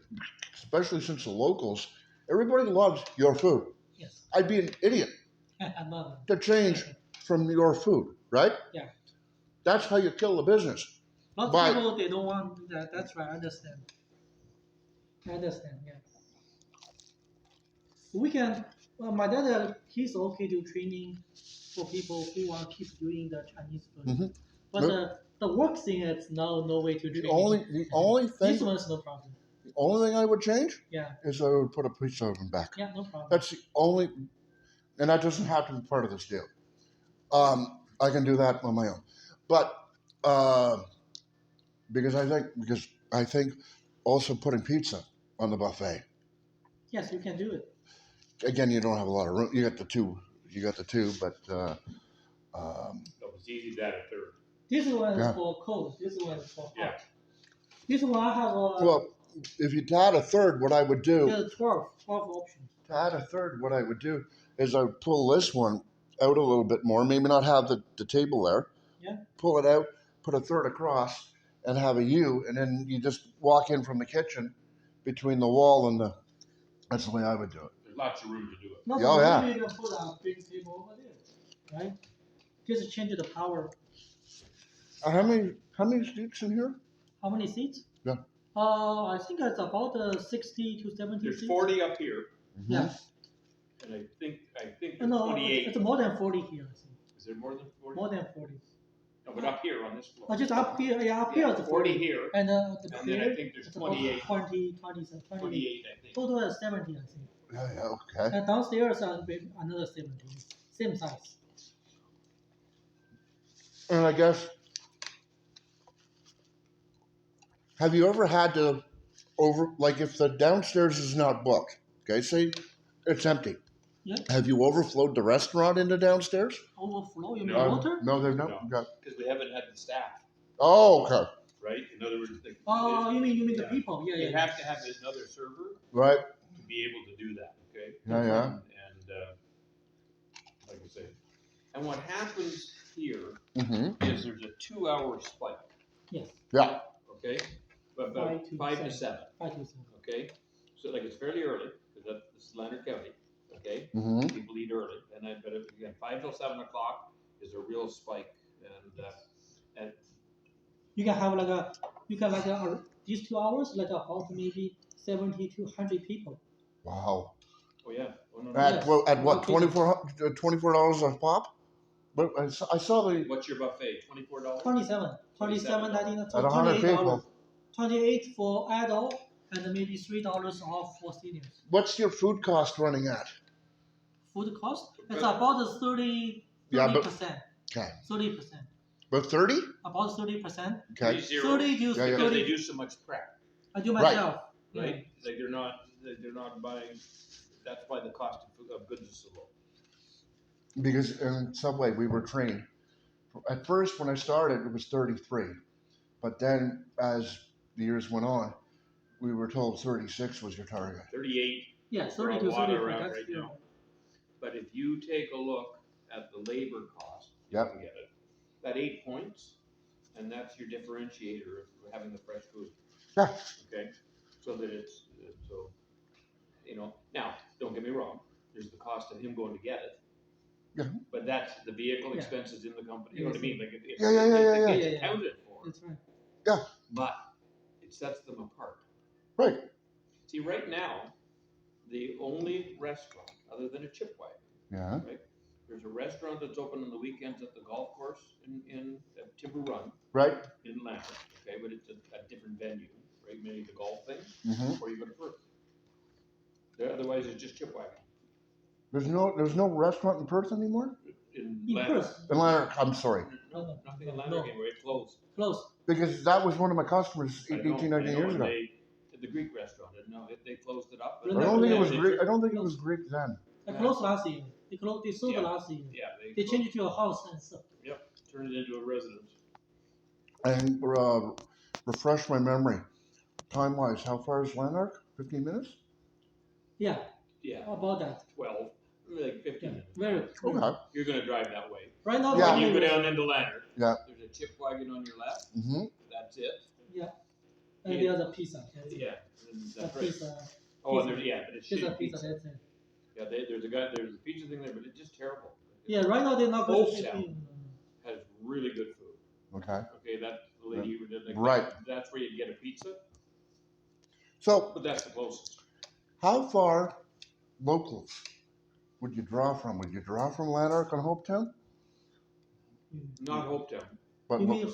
especially since the locals, everybody loves your food. Yes. I'd be an idiot I love it. to change from your food, right? Yeah. That's how you kill the business. Lots of people, they don't want that. That's right. I understand. Yeah. We can. Well, my dad, he's okay to training for people who want to keep doing the Chinese food. But The work thing is no way to The train. only This thing one's no problem. the only thing I would change Yeah, is I would put a pizza oven back. yeah, no problem. That's the only, and that doesn't have to be part of this deal. I can do that on my own, but because I think also putting pizza on the buffet. Yes, you can do it. Again, you don't have a lot of room. You got the two, but So it's easy to add a third. This one is Yeah. for cold. This one is for hot. Yeah. This one I have well, if you add a third, what I would do there's 12 options. to add a third, what I would do is I would pull this one out a little bit more. Maybe not have the table there. Yeah. Pull it out, put a third across, and have a U, and then you just walk in from the kitchen between the wall and the. That's the way I would do it. There's lots of room to do it. No, Oh, yeah. maybe you can put a big table over there, right? Just change the power. How many seats in here? How many seats? Yeah. I think it's about 60 to 70 There's seats. 40 up here, Yeah. and I think there's No, 28. it's more than 40 here. I think. Is there more than 40? More than 40. No, but up here on this floor. Just up here, yeah, up here Yeah, it's 40 here, And and then I think there's it's about 28. 28, 28, I think. Total is 70, I think. Yeah, okay. And downstairs another 70, same size. And I guess, have you ever had to like if the downstairs is not booked, okay, say it's empty. Yeah. Have you overflowed the restaurant into downstairs? Overflow, you mean No. water? No, they've not. No. Because we haven't had the staff, Oh, okay. right? In other words, Oh, you mean the Yeah. people? Yeah, you yeah. have to have another server Right. to be able to do that, okay? Yeah. And like I say, and what happens here Mm-hmm. is there's a 2-hour spike, Yes. Yeah. okay? But about 5 to 7, 5 to 7. okay? So like it's fairly early, because this is Lander County, okay? Mm-hmm. People eat early, but again, 5 till 7 o'clock is a real spike, and You can have these 2 hours like about maybe 70 to 100 people. Wow. oh yeah, oh, no, no. Yes. At what Okay. $24 a pop? But I saw the What's your buffet? $24. 27, 27.99, so at 100 $28. people. 28 for adult and maybe $3 off for seniors. What's your food cost running at? Food cost? It's about 30, Yeah, but- 30%. Okay. 30%. About 30? About 30%. Okay. 30, 30 to Yeah, yeah. because they 30. do so much prep, I do Right. myself. right? Like they're not buying. That's why the cost of goods is so low. Because in Subway we were trained. At first, when I started, it was 33, but then as the years went on, we were told 36 was your target. 38. Yeah, for 30 a to lot 34. around That's right good. now. But if you take a look at the labor cost, Yep. you can get it. That 8 points, and that's your differentiator of having the fresh food. Yeah. Okay, so that it's so. Now don't get me wrong. There's the cost of him going to get it. Yeah. But that's the vehicle Yeah. expenses in the company. You know what I mean? Like it Yeah. gets Yeah. accounted for. That's right. Yeah. But it sets them apart. Right. See, right now, the only restaurant other than a chip wagon, Yeah. right? There's a restaurant that's open on the weekends at the golf course in Timber Run Right. in Lander, okay, but it's a different venue, right? Maybe the golf thing, Mm-hmm. or you go to Perth. Otherwise, it's just chip wagon. There's no restaurant in Perth anymore. In Lander. Perth. In Lanark, I'm sorry, No, nothing in Lander anymore. It closed. Close. because that was one of my customers I know, 18, 19 years and ago. the Greek restaurant. No, they closed it up. I don't think it was Greek. I don't think it was Close. Greek then. They closed last year. They sold Yeah. last year. Yeah, They changed it to a house and stuff. turned it into a residence. And refresh my memory. Time wise, how far is Lanark? 15 minutes? Yeah, Yeah, about that. 12, like 15 Yeah, minutes. very. Okay. You're gonna drive that way. Right now, Yeah. When you go only- down into Lander, Yeah. there's a chip wagon on your left. Mm-hmm. That's it. and there's a pizza. Yeah, and A that's right. pizza. Oh, and but it's Pizza, shitty pizza, pizza. that's it. Yeah, there's a pizza thing there, but it's just terrible. Yeah, right now they're not going Wholesale. to. Has really good food. Okay. Okay, that's the lady who did like Right. That's where you get a pizza, So, but that's the closest. how far locals would you draw from? Would you draw from Lanark on Hopetown? Not Hopetown. But You mean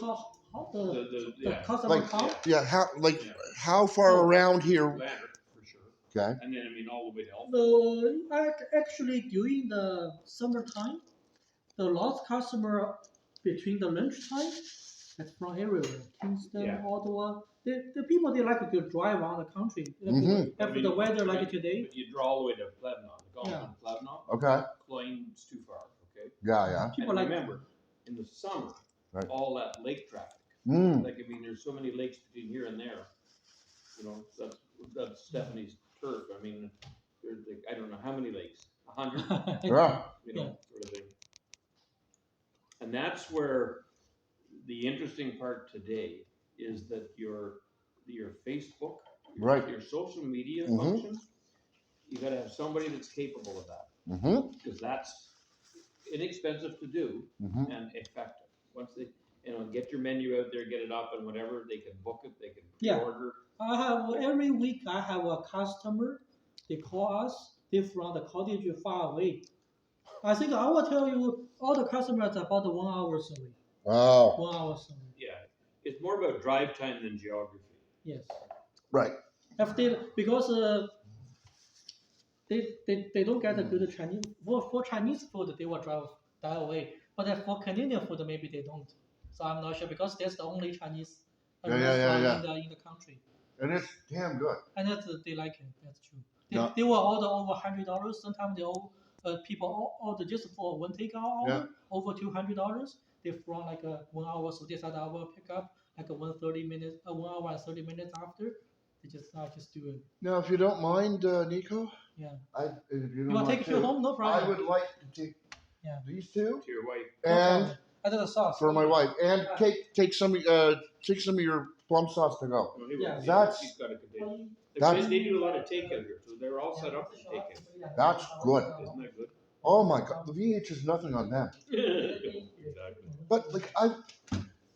How The the yeah. customer Like, come? yeah, Yeah. how far Oh. around here? Lanark for sure. Okay. And then I mean all the way to Elf. Actually during the summertime, the last customer between the lunchtime, that's from everywhere, Kingston, Yeah. Ottawa. The people they like to drive around the country. Mhm. After the weather like but- today. But you draw all the way to Plevna, the Algonquin Plevna. Okay. Cloyne's too far. Okay. Yeah. People And like remember, in the summer, Right. all that lake traffic. Mm. Like I mean, there's so many lakes between here and there. You know, that's Stephanie's turf. I mean, there's like, I don't know how many lakes, 100. Yeah. You know, sort of thing. And that's where the interesting part today is that your Facebook, Right. your social media Mhm. functions, you got to have somebody that's capable of that Mhm. because that's inexpensive to do Mhm. and effective. Once they, get your menu out there, get it up, and whatever they can book it, they can Yeah. pre-order. I have every week I have a customer. They call us. They from the cottage far away. I think I will tell you all the customers about 1 hour away. Wow. 1 hour away. Yeah, it's more about drive time than geography. Yes. Right. If they because they don't get a good Chinese for Chinese food they will drive that away. But for Canadian food maybe they don't. So I'm not sure because that's the only Chinese restaurant in the country. And it's damn good. And they like it. That's true. No. They will order over $100. Sometimes they people order just for one takeout order over $200. They from like 1 hour, so they said I will pick up like 1:30 minutes, 1 hour and 30 minutes after. I just do it. Now, if you don't mind, Nico. Yeah. If you You don't want to mind take it home? No problem. I would like to take these two To your wife. and I did the sauce for my wife, and take some of your plum sauce to go. Well, he Yeah. was- That's- he's got a good day. That's- They do a lot of takeout here, so they're all set up for takeout. That's good. Isn't that good? Oh my God, the VH is nothing on them. Exactly. But like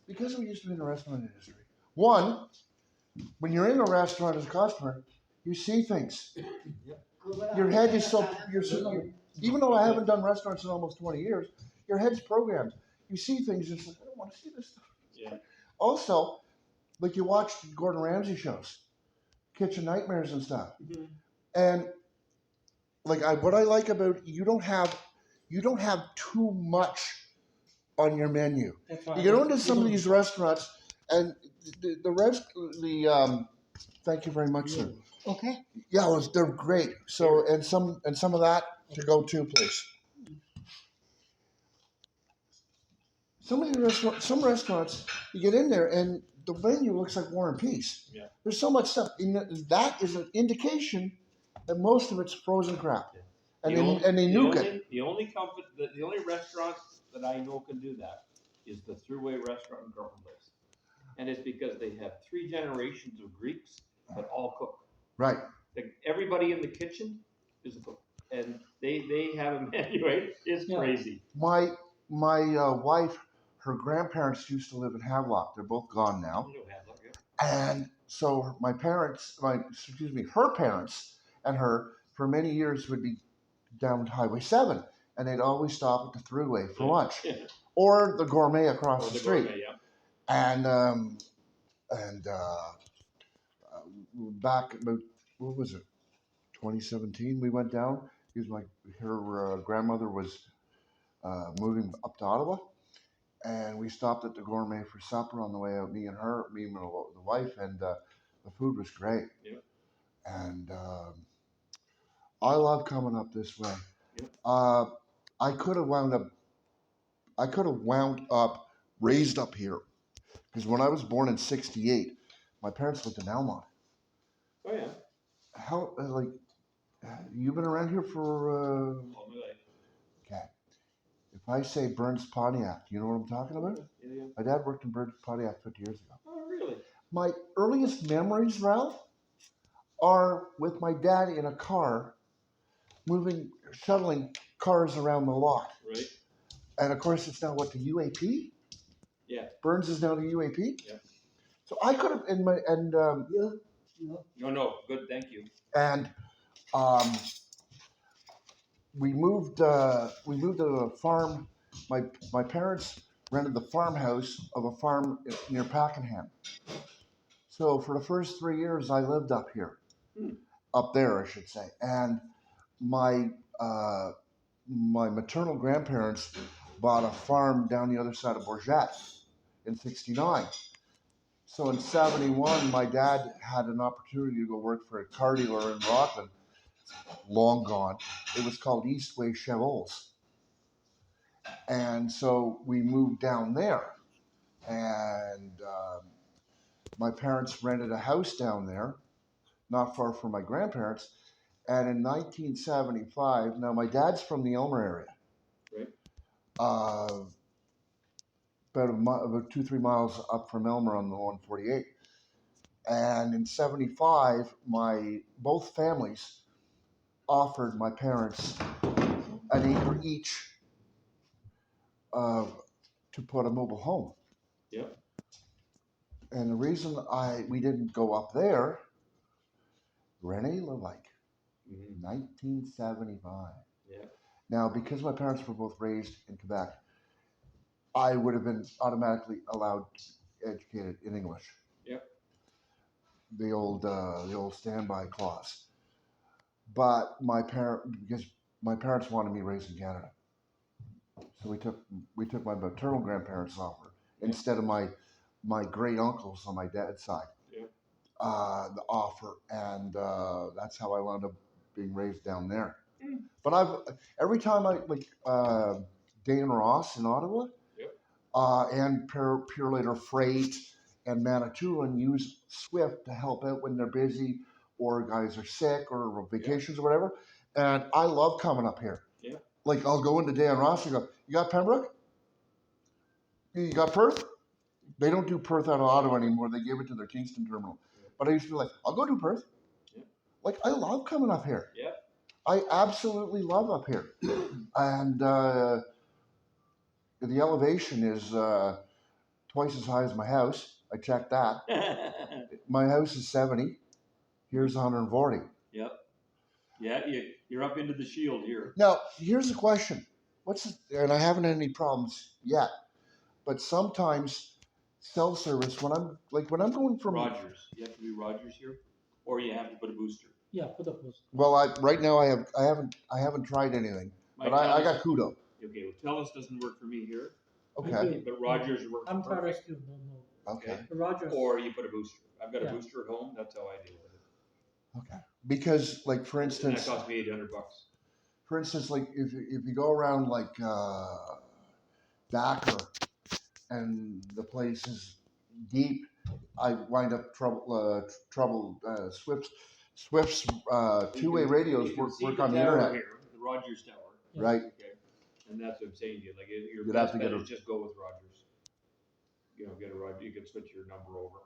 because we used to be in the restaurant industry. One, when you're in a restaurant as a customer, you see things. Your head is even though I haven't done restaurants in almost 20 years, your head's programmed. You see things, it's like, I don't want to see this stuff. Yeah. Also, like you watch Gordon Ramsay shows, Kitchen Nightmares and stuff. Mhm. And like what I like about you don't have too much on your menu. That's right. You go into some of these restaurants, and thank you very much, sir. Okay. Yeah, they're great. So and some of that to go to, please. Some restaurants, you get in there and the menu looks like War and Peace. Yeah. There's so much stuff. That is an indication that most of it's frozen crap, and they nuke it. The only restaurant that I know can do that is the Thruway restaurant in Garden Place, and it's because they have 3 generations of Greeks that all cook. Right. Like everybody in the kitchen is a cook, and they have a menu. Right? It's crazy. My wife, her grandparents used to live in Havelock. They're both gone now. And so her parents and her for many years would be down Highway 7, and they'd always stop at the Thruway for lunch, or the Gourmet across the street. Gourmet, yeah. And back about what was it, 2017? We went down because her grandmother was moving up to Ottawa. And we stopped at the Gourmet for supper on the way out. Me and the wife, and the food was great. Yeah. And I love coming up this way. Yeah. I could have wound up raised up here, because when I was born in '68, my parents lived in Elmont. Oh yeah. How you've been around here for? All my life. Okay. If I say Burns Pontiac, you know what I'm talking about? Yeah. My dad worked in Burns Pontiac 50 years ago. Oh really? My earliest memories, Ralph, are with my dad in a car, shuttling cars around the lot. Right. And of course, it's now the UAP? Yeah. Burns is now the UAP? Yeah. So I could have, No, good, thank you. And we moved to a farm. My parents rented the farmhouse of a farm near Pakenham. So for the first 3 years, I lived up here, up there, I should say. And my uh, my maternal grandparents bought a farm down the other side of Bourget in '69. So in '71, my dad had an opportunity to go work for a car dealer in Rockland, long gone. It was called Eastway Chevaux. And so we moved down there. And my parents rented a house down there, not far from my grandparents. And in 1975, now my dad's from the Elmer area. Right. About 2-3 miles up from Elmer on the 148. And in '75, both families offered my parents an acre each to put a mobile home. Yep. And the reason we didn't go up there, Rene Levike, 1975. Yeah. Now, because my parents were both raised in Quebec, I would have been automatically allowed educated in English. Yep. The old standby clause. But because my parents wanted me raised in Canada, so we took my maternal grandparents' offer instead of my great uncles on my dad's side. Yeah. The offer, and that's how I wound up being raised down there. Mm. But every time I Dan Ross in Ottawa, Yep. And Pure Freight and Manitoulin use Swift to help out when they're busy or guys are sick or on vacations or whatever. And I love coming up here. Yeah. Like I'll go into Dan Ross and go, "You got Pembroke? You got Perth?" They don't do Perth out of Ottawa anymore. They gave it to their Kingston terminal. Yeah. But I used to be like, "I'll go do Perth." Yeah. Like I love coming up here. Yeah. I absolutely love up here. And the elevation is twice as high as my house. I checked that. My house is 70. Here's 140. Yep. Yeah, you're up into the shield here. Now, here's the question. And I haven't had any problems yet, but sometimes cell service when I'm going from Rogers. You have to do Rogers here, or you have to put a booster. Yeah, put a post. Well, right now I haven't tried anything, but I got Kudo. Okay, well, TELUS doesn't work for me here. Okay. But Rogers works I'm perfect. TELUS too. No. Okay. Rogers. Or you put a booster. I've got a Yeah. booster at home. That's how I deal with it. Okay. Because, like, for And instance, that cost me $800. like if you go around like Dakar and the place is deep, I wind up Swift's two-way radios work on the internet. Here, the Rogers tower. Right. Okay. And that's what I'm saying to you. Like your You'd best have to bet get is just go with Rogers. Get a Rogers. You can switch your number over.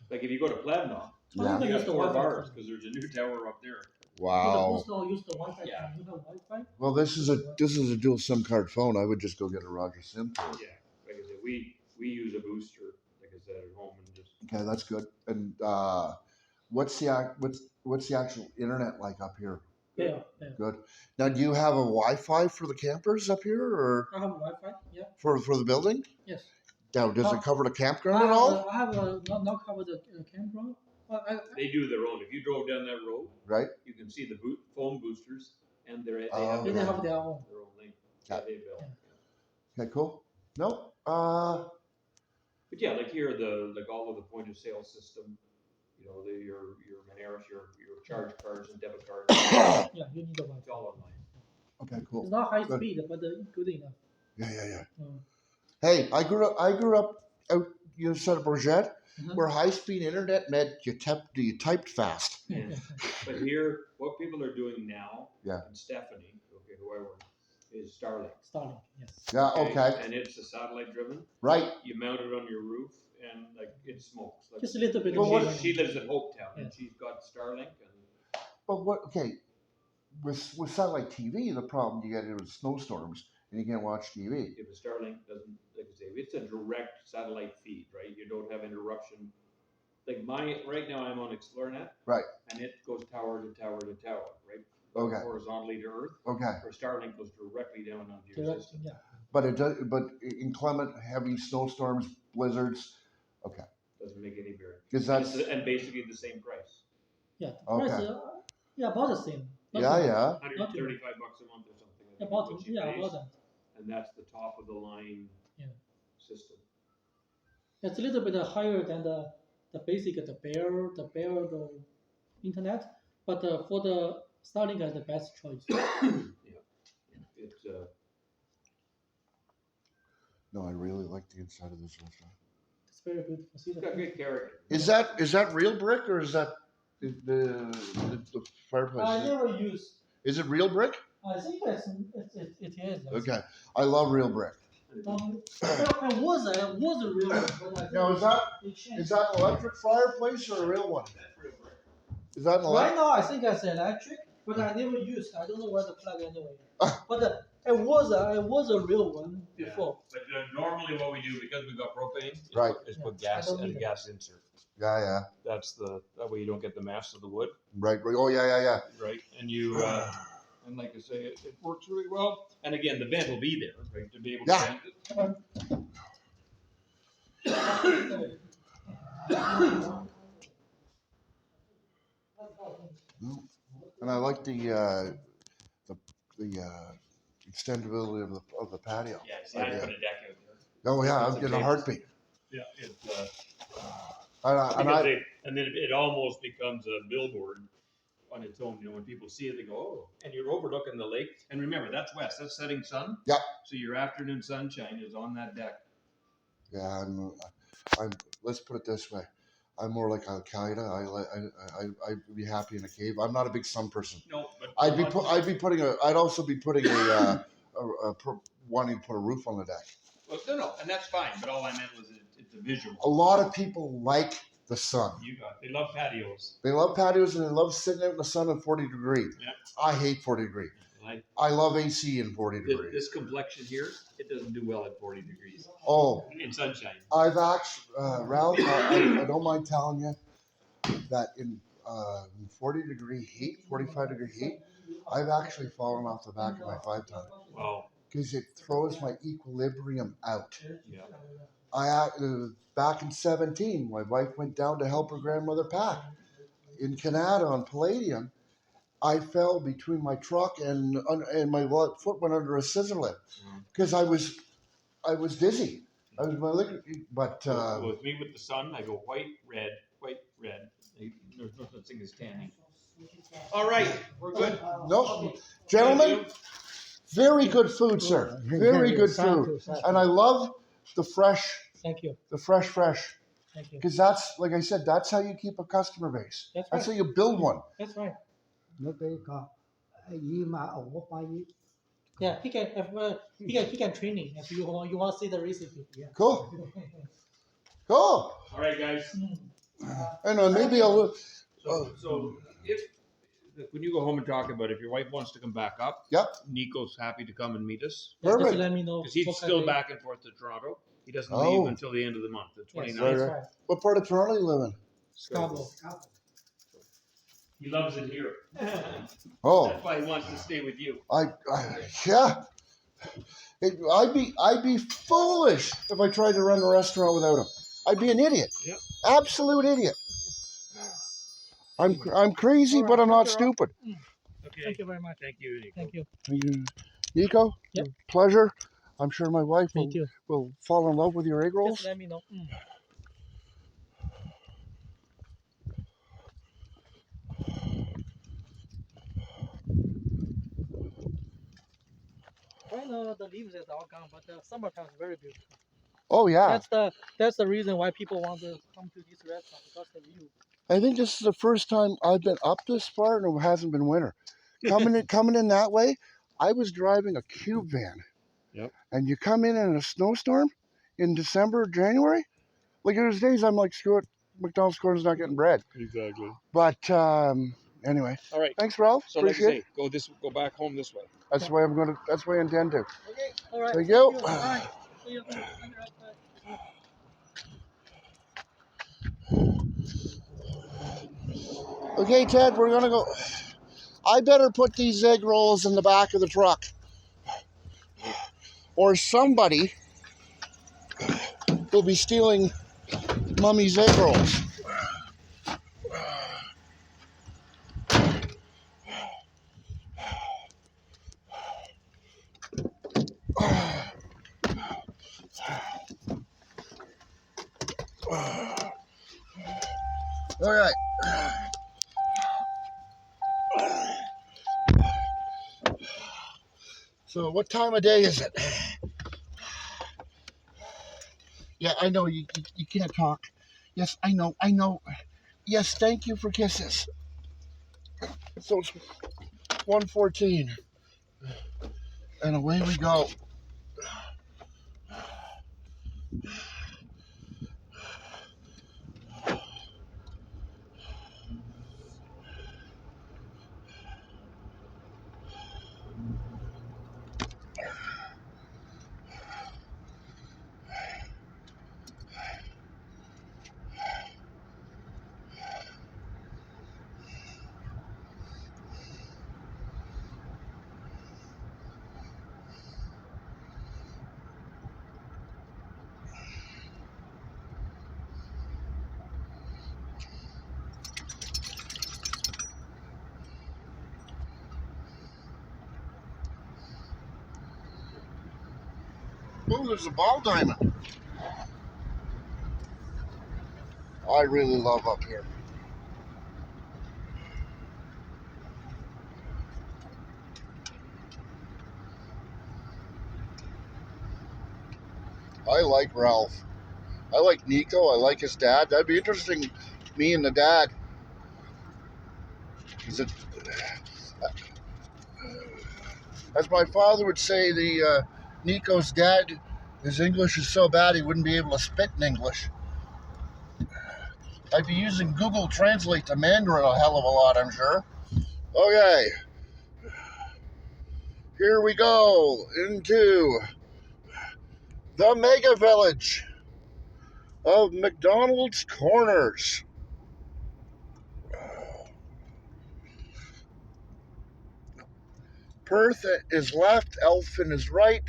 Like if you go to Plevna, Yeah. you got 4 bars because there's a new tower up there. Wow. Use the Wi-Fi. Yeah. You have Wi-Fi? Well, this is a dual SIM card phone. I would just go get a Rogers SIM card. Yeah. Like I said, we use a booster. Like I said, at home and just. Okay, that's good. And what's the actual internet like up here? Yeah. Good. Now, do you have a Wi-Fi for the campers up here, or I have Wi-Fi. Yeah. for the building? Yes. Now, does it cover the campground at all? I have not covered the campground. They do their own. If you drove down that road, Right. you can see the phone boosters, and they Oh, have They their have their own. link. Yeah. They built. Okay, cool. No. But yeah, like here, all of the point of sale system, your Moneris, your charge cards and debit cards, Yeah, you need the Wi-Fi. it's all online. Okay, cool. It's not high Good. speed, but good enough. Yeah. Mm. Hey, I grew up out you said Bourget, Mhm. where high-speed internet meant you typed fast. Yeah. But here, what people are doing now, Yeah. and Stephanie, okay, who I work, is Starlink. Starlink, yes. Yeah. Okay. And it's a satellite driven. Right. You mount it on your roof, and like it smokes. Like, Just a little bit. Well, of she lives in Hopetown, and Yeah. she's got Starlink, and But what? Okay. With satellite TV, the problem you get is snowstorms and you can't watch TV. if a Starlink doesn't, like I say, it's a direct satellite feed, right? You don't have interruption. Like right now I'm on ExploreNet. Right. And it goes tower to tower to tower, right? Okay. Horizontally to Earth. Okay. Or Starlink goes directly down onto your system. Yeah. But it does. But inclement, heavy snowstorms, blizzards. Okay. Doesn't make any difference. Because that's And basically the same price. Yeah, the price, okay. yeah, about the same. Not Yeah, too much. yeah. Not too much. $135 a month or something. I think is About what she yeah, pays. about that. And that's the top of the line Yeah. system. It's a little bit higher than the basic the internet, but for the Starlink is the best choice. Yeah. It's No, I really like the inside of this restaurant. It's very good. See it's got great character. Is that real brick or is that the fireplace? I never use. Is it real brick? I think it is. Okay, I love real brick. It was a real one, but I think Now it changed. is that an electric fireplace or a real one? Is that an Right electric? now, I think it's electric, but I never used. I don't know where to plug anyway. But it was a real one before. But normally what we do, because we've got propane, Right. is put Yeah, I gas don't and need a gas insert. Yeah. That's that way you don't get the mass of the wood, Right. Oh yeah. right? And you and like I say, it works really well. And again, the vent will be there, right, to be able to Yeah. vent it. And I like the extendability of the patio. Yeah, see, I Yeah. put a deck out there. Oh yeah, It's I'm getting a heartbeat. Yeah, it's and then it almost becomes a billboard on its own. You know, when people see it, they go, "Oh!" And you're overlooking the lake. And remember, that's west. That's setting sun. Yep. So your afternoon sunshine is on that deck. Yeah, I'm. Let's put it this way. I'm more like Al Qaeda. I'd be happy in a cave. I'm not a big sun person. No, but I'd also be putting wanting to put a roof on the deck. Well, no, and that's fine. But all I meant was it's a visual. A lot of people like the sun. They love patios. They love patios and they love sitting out in the sun at 40 degrees. Yep. I hate 40 degrees. I love AC in 40 degrees. This complexion here, it doesn't do well at 40 degrees. Oh, in sunshine. I've actually, Ralph, I don't mind telling you that in 40 degree heat, 45 degree heat, I've actually fallen off the back of my 5-ton. Wow. Because it throws my equilibrium out. Yeah. Back in 17, my wife went down to help her grandmother pack in Canada on Palladium. I fell between my truck and my foot went under a scissor lift because I was dizzy. But with me with the sun, I go white, red. There's no such thing as tanning. All right, we're good. No, gentlemen, very good food, sir. Very good food, and I love the fresh. Thank you. The fresh. Thank you. Because that's, like I said, that's how you keep a customer base. That's That's right. how you build one. That's right. Nó cái có ý mà ông có phải Yeah, he can training if you want to see the recipe. Yeah. Cool. All right, guys. And maybe I'll. So if when you go home and talk about it, if your wife wants to come back up, Yep. Nico's happy to come and meet us Just Perfect. let me know. because he's what still kind of- back and forth to Toronto. He doesn't Oh. leave until the end of the month, the Yes, 29th. that's right. What part of Toronto you live in? Scarborough. He loves it here. Oh, That's why he wants to stay with you. yeah. I'd be foolish if I tried to run a restaurant without him. I'd be an idiot. Yep. Absolute idiot. I'm crazy, but I'm not stupid. Okay. Thank you very much. Thank you, Nico. Thank you. Nico, Yep. pleasure. I'm sure my wife Thank you. will fall in love with your egg rolls. Just let me know. Right now the leaves is all gone, but the summertime is very beautiful. Oh yeah. That's the reason why people want to come to this restaurant because the view. I think this is the first time I've been up this far and it hasn't been winter. Coming in that way, I was driving a cube van. Yep. And you come in a snowstorm in December, January. Like there's days I'm like, screw it, McDonald's corner's not getting bread. Exactly. But anyway, All right. thanks, Ralph. So like Appreciate I it. say, go back home this way. That's the way I'm gonna. That's the way I intend to. Okay. All right. Thank you. All right. See you. Okay, Ted, we're gonna go. I better put these egg rolls in the back of the truck. or somebody will be stealing Mummy's egg rolls. All right. So what time of day is it? Yeah, I know you can't talk. Yes, I know. Yes, thank you for kisses. So it's 1:14, and away we go. Oh, there's a ball diamond. I really love up here. I like Ralph. I like Nico. I like his dad. That'd be interesting, me and the dad. Is it, as my father would say, Nico's dad, his English is so bad he wouldn't be able to spit in English. I'd be using Google Translate to Mandarin a hell of a lot, I'm sure. Okay, here we go into the mega village of McDonald's Corners. Perth is left, Elphin is right.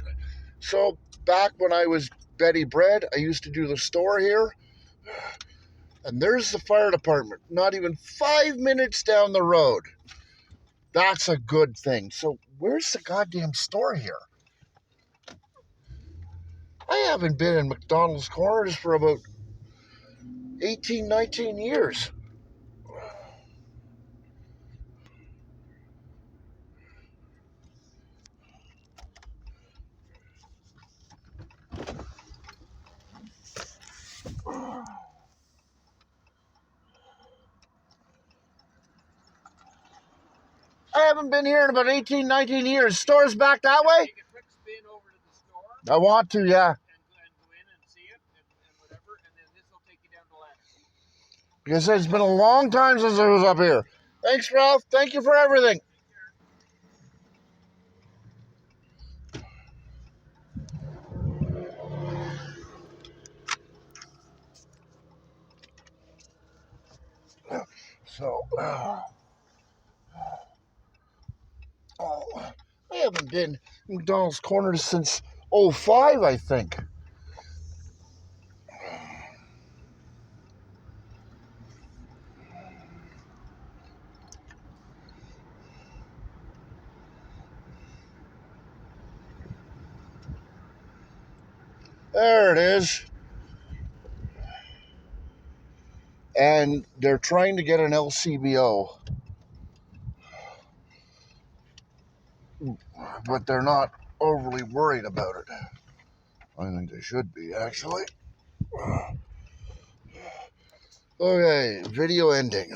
So back when I was Betty Bread, I used to do the store here. And there's the fire department, not even 5 minutes down the road. That's a good thing. So where's the goddamn store here? I haven't been in McDonald's Corners for about 18, 19 years. I haven't been here in about 18, 19 years. Store's back that way? Take a quick spin over to the store I want to, yeah. and go in and see it and whatever, and then this will take you down to Lantern. Like I said, it's been a long time since I was up here. Thanks, Ralph. Thank you for everything. So, I haven't been in McDonald's Corners since '05, I think. There it is. And they're trying to get an LCBO, but they're not overly worried about it. I think they should be, actually. Okay, video ending.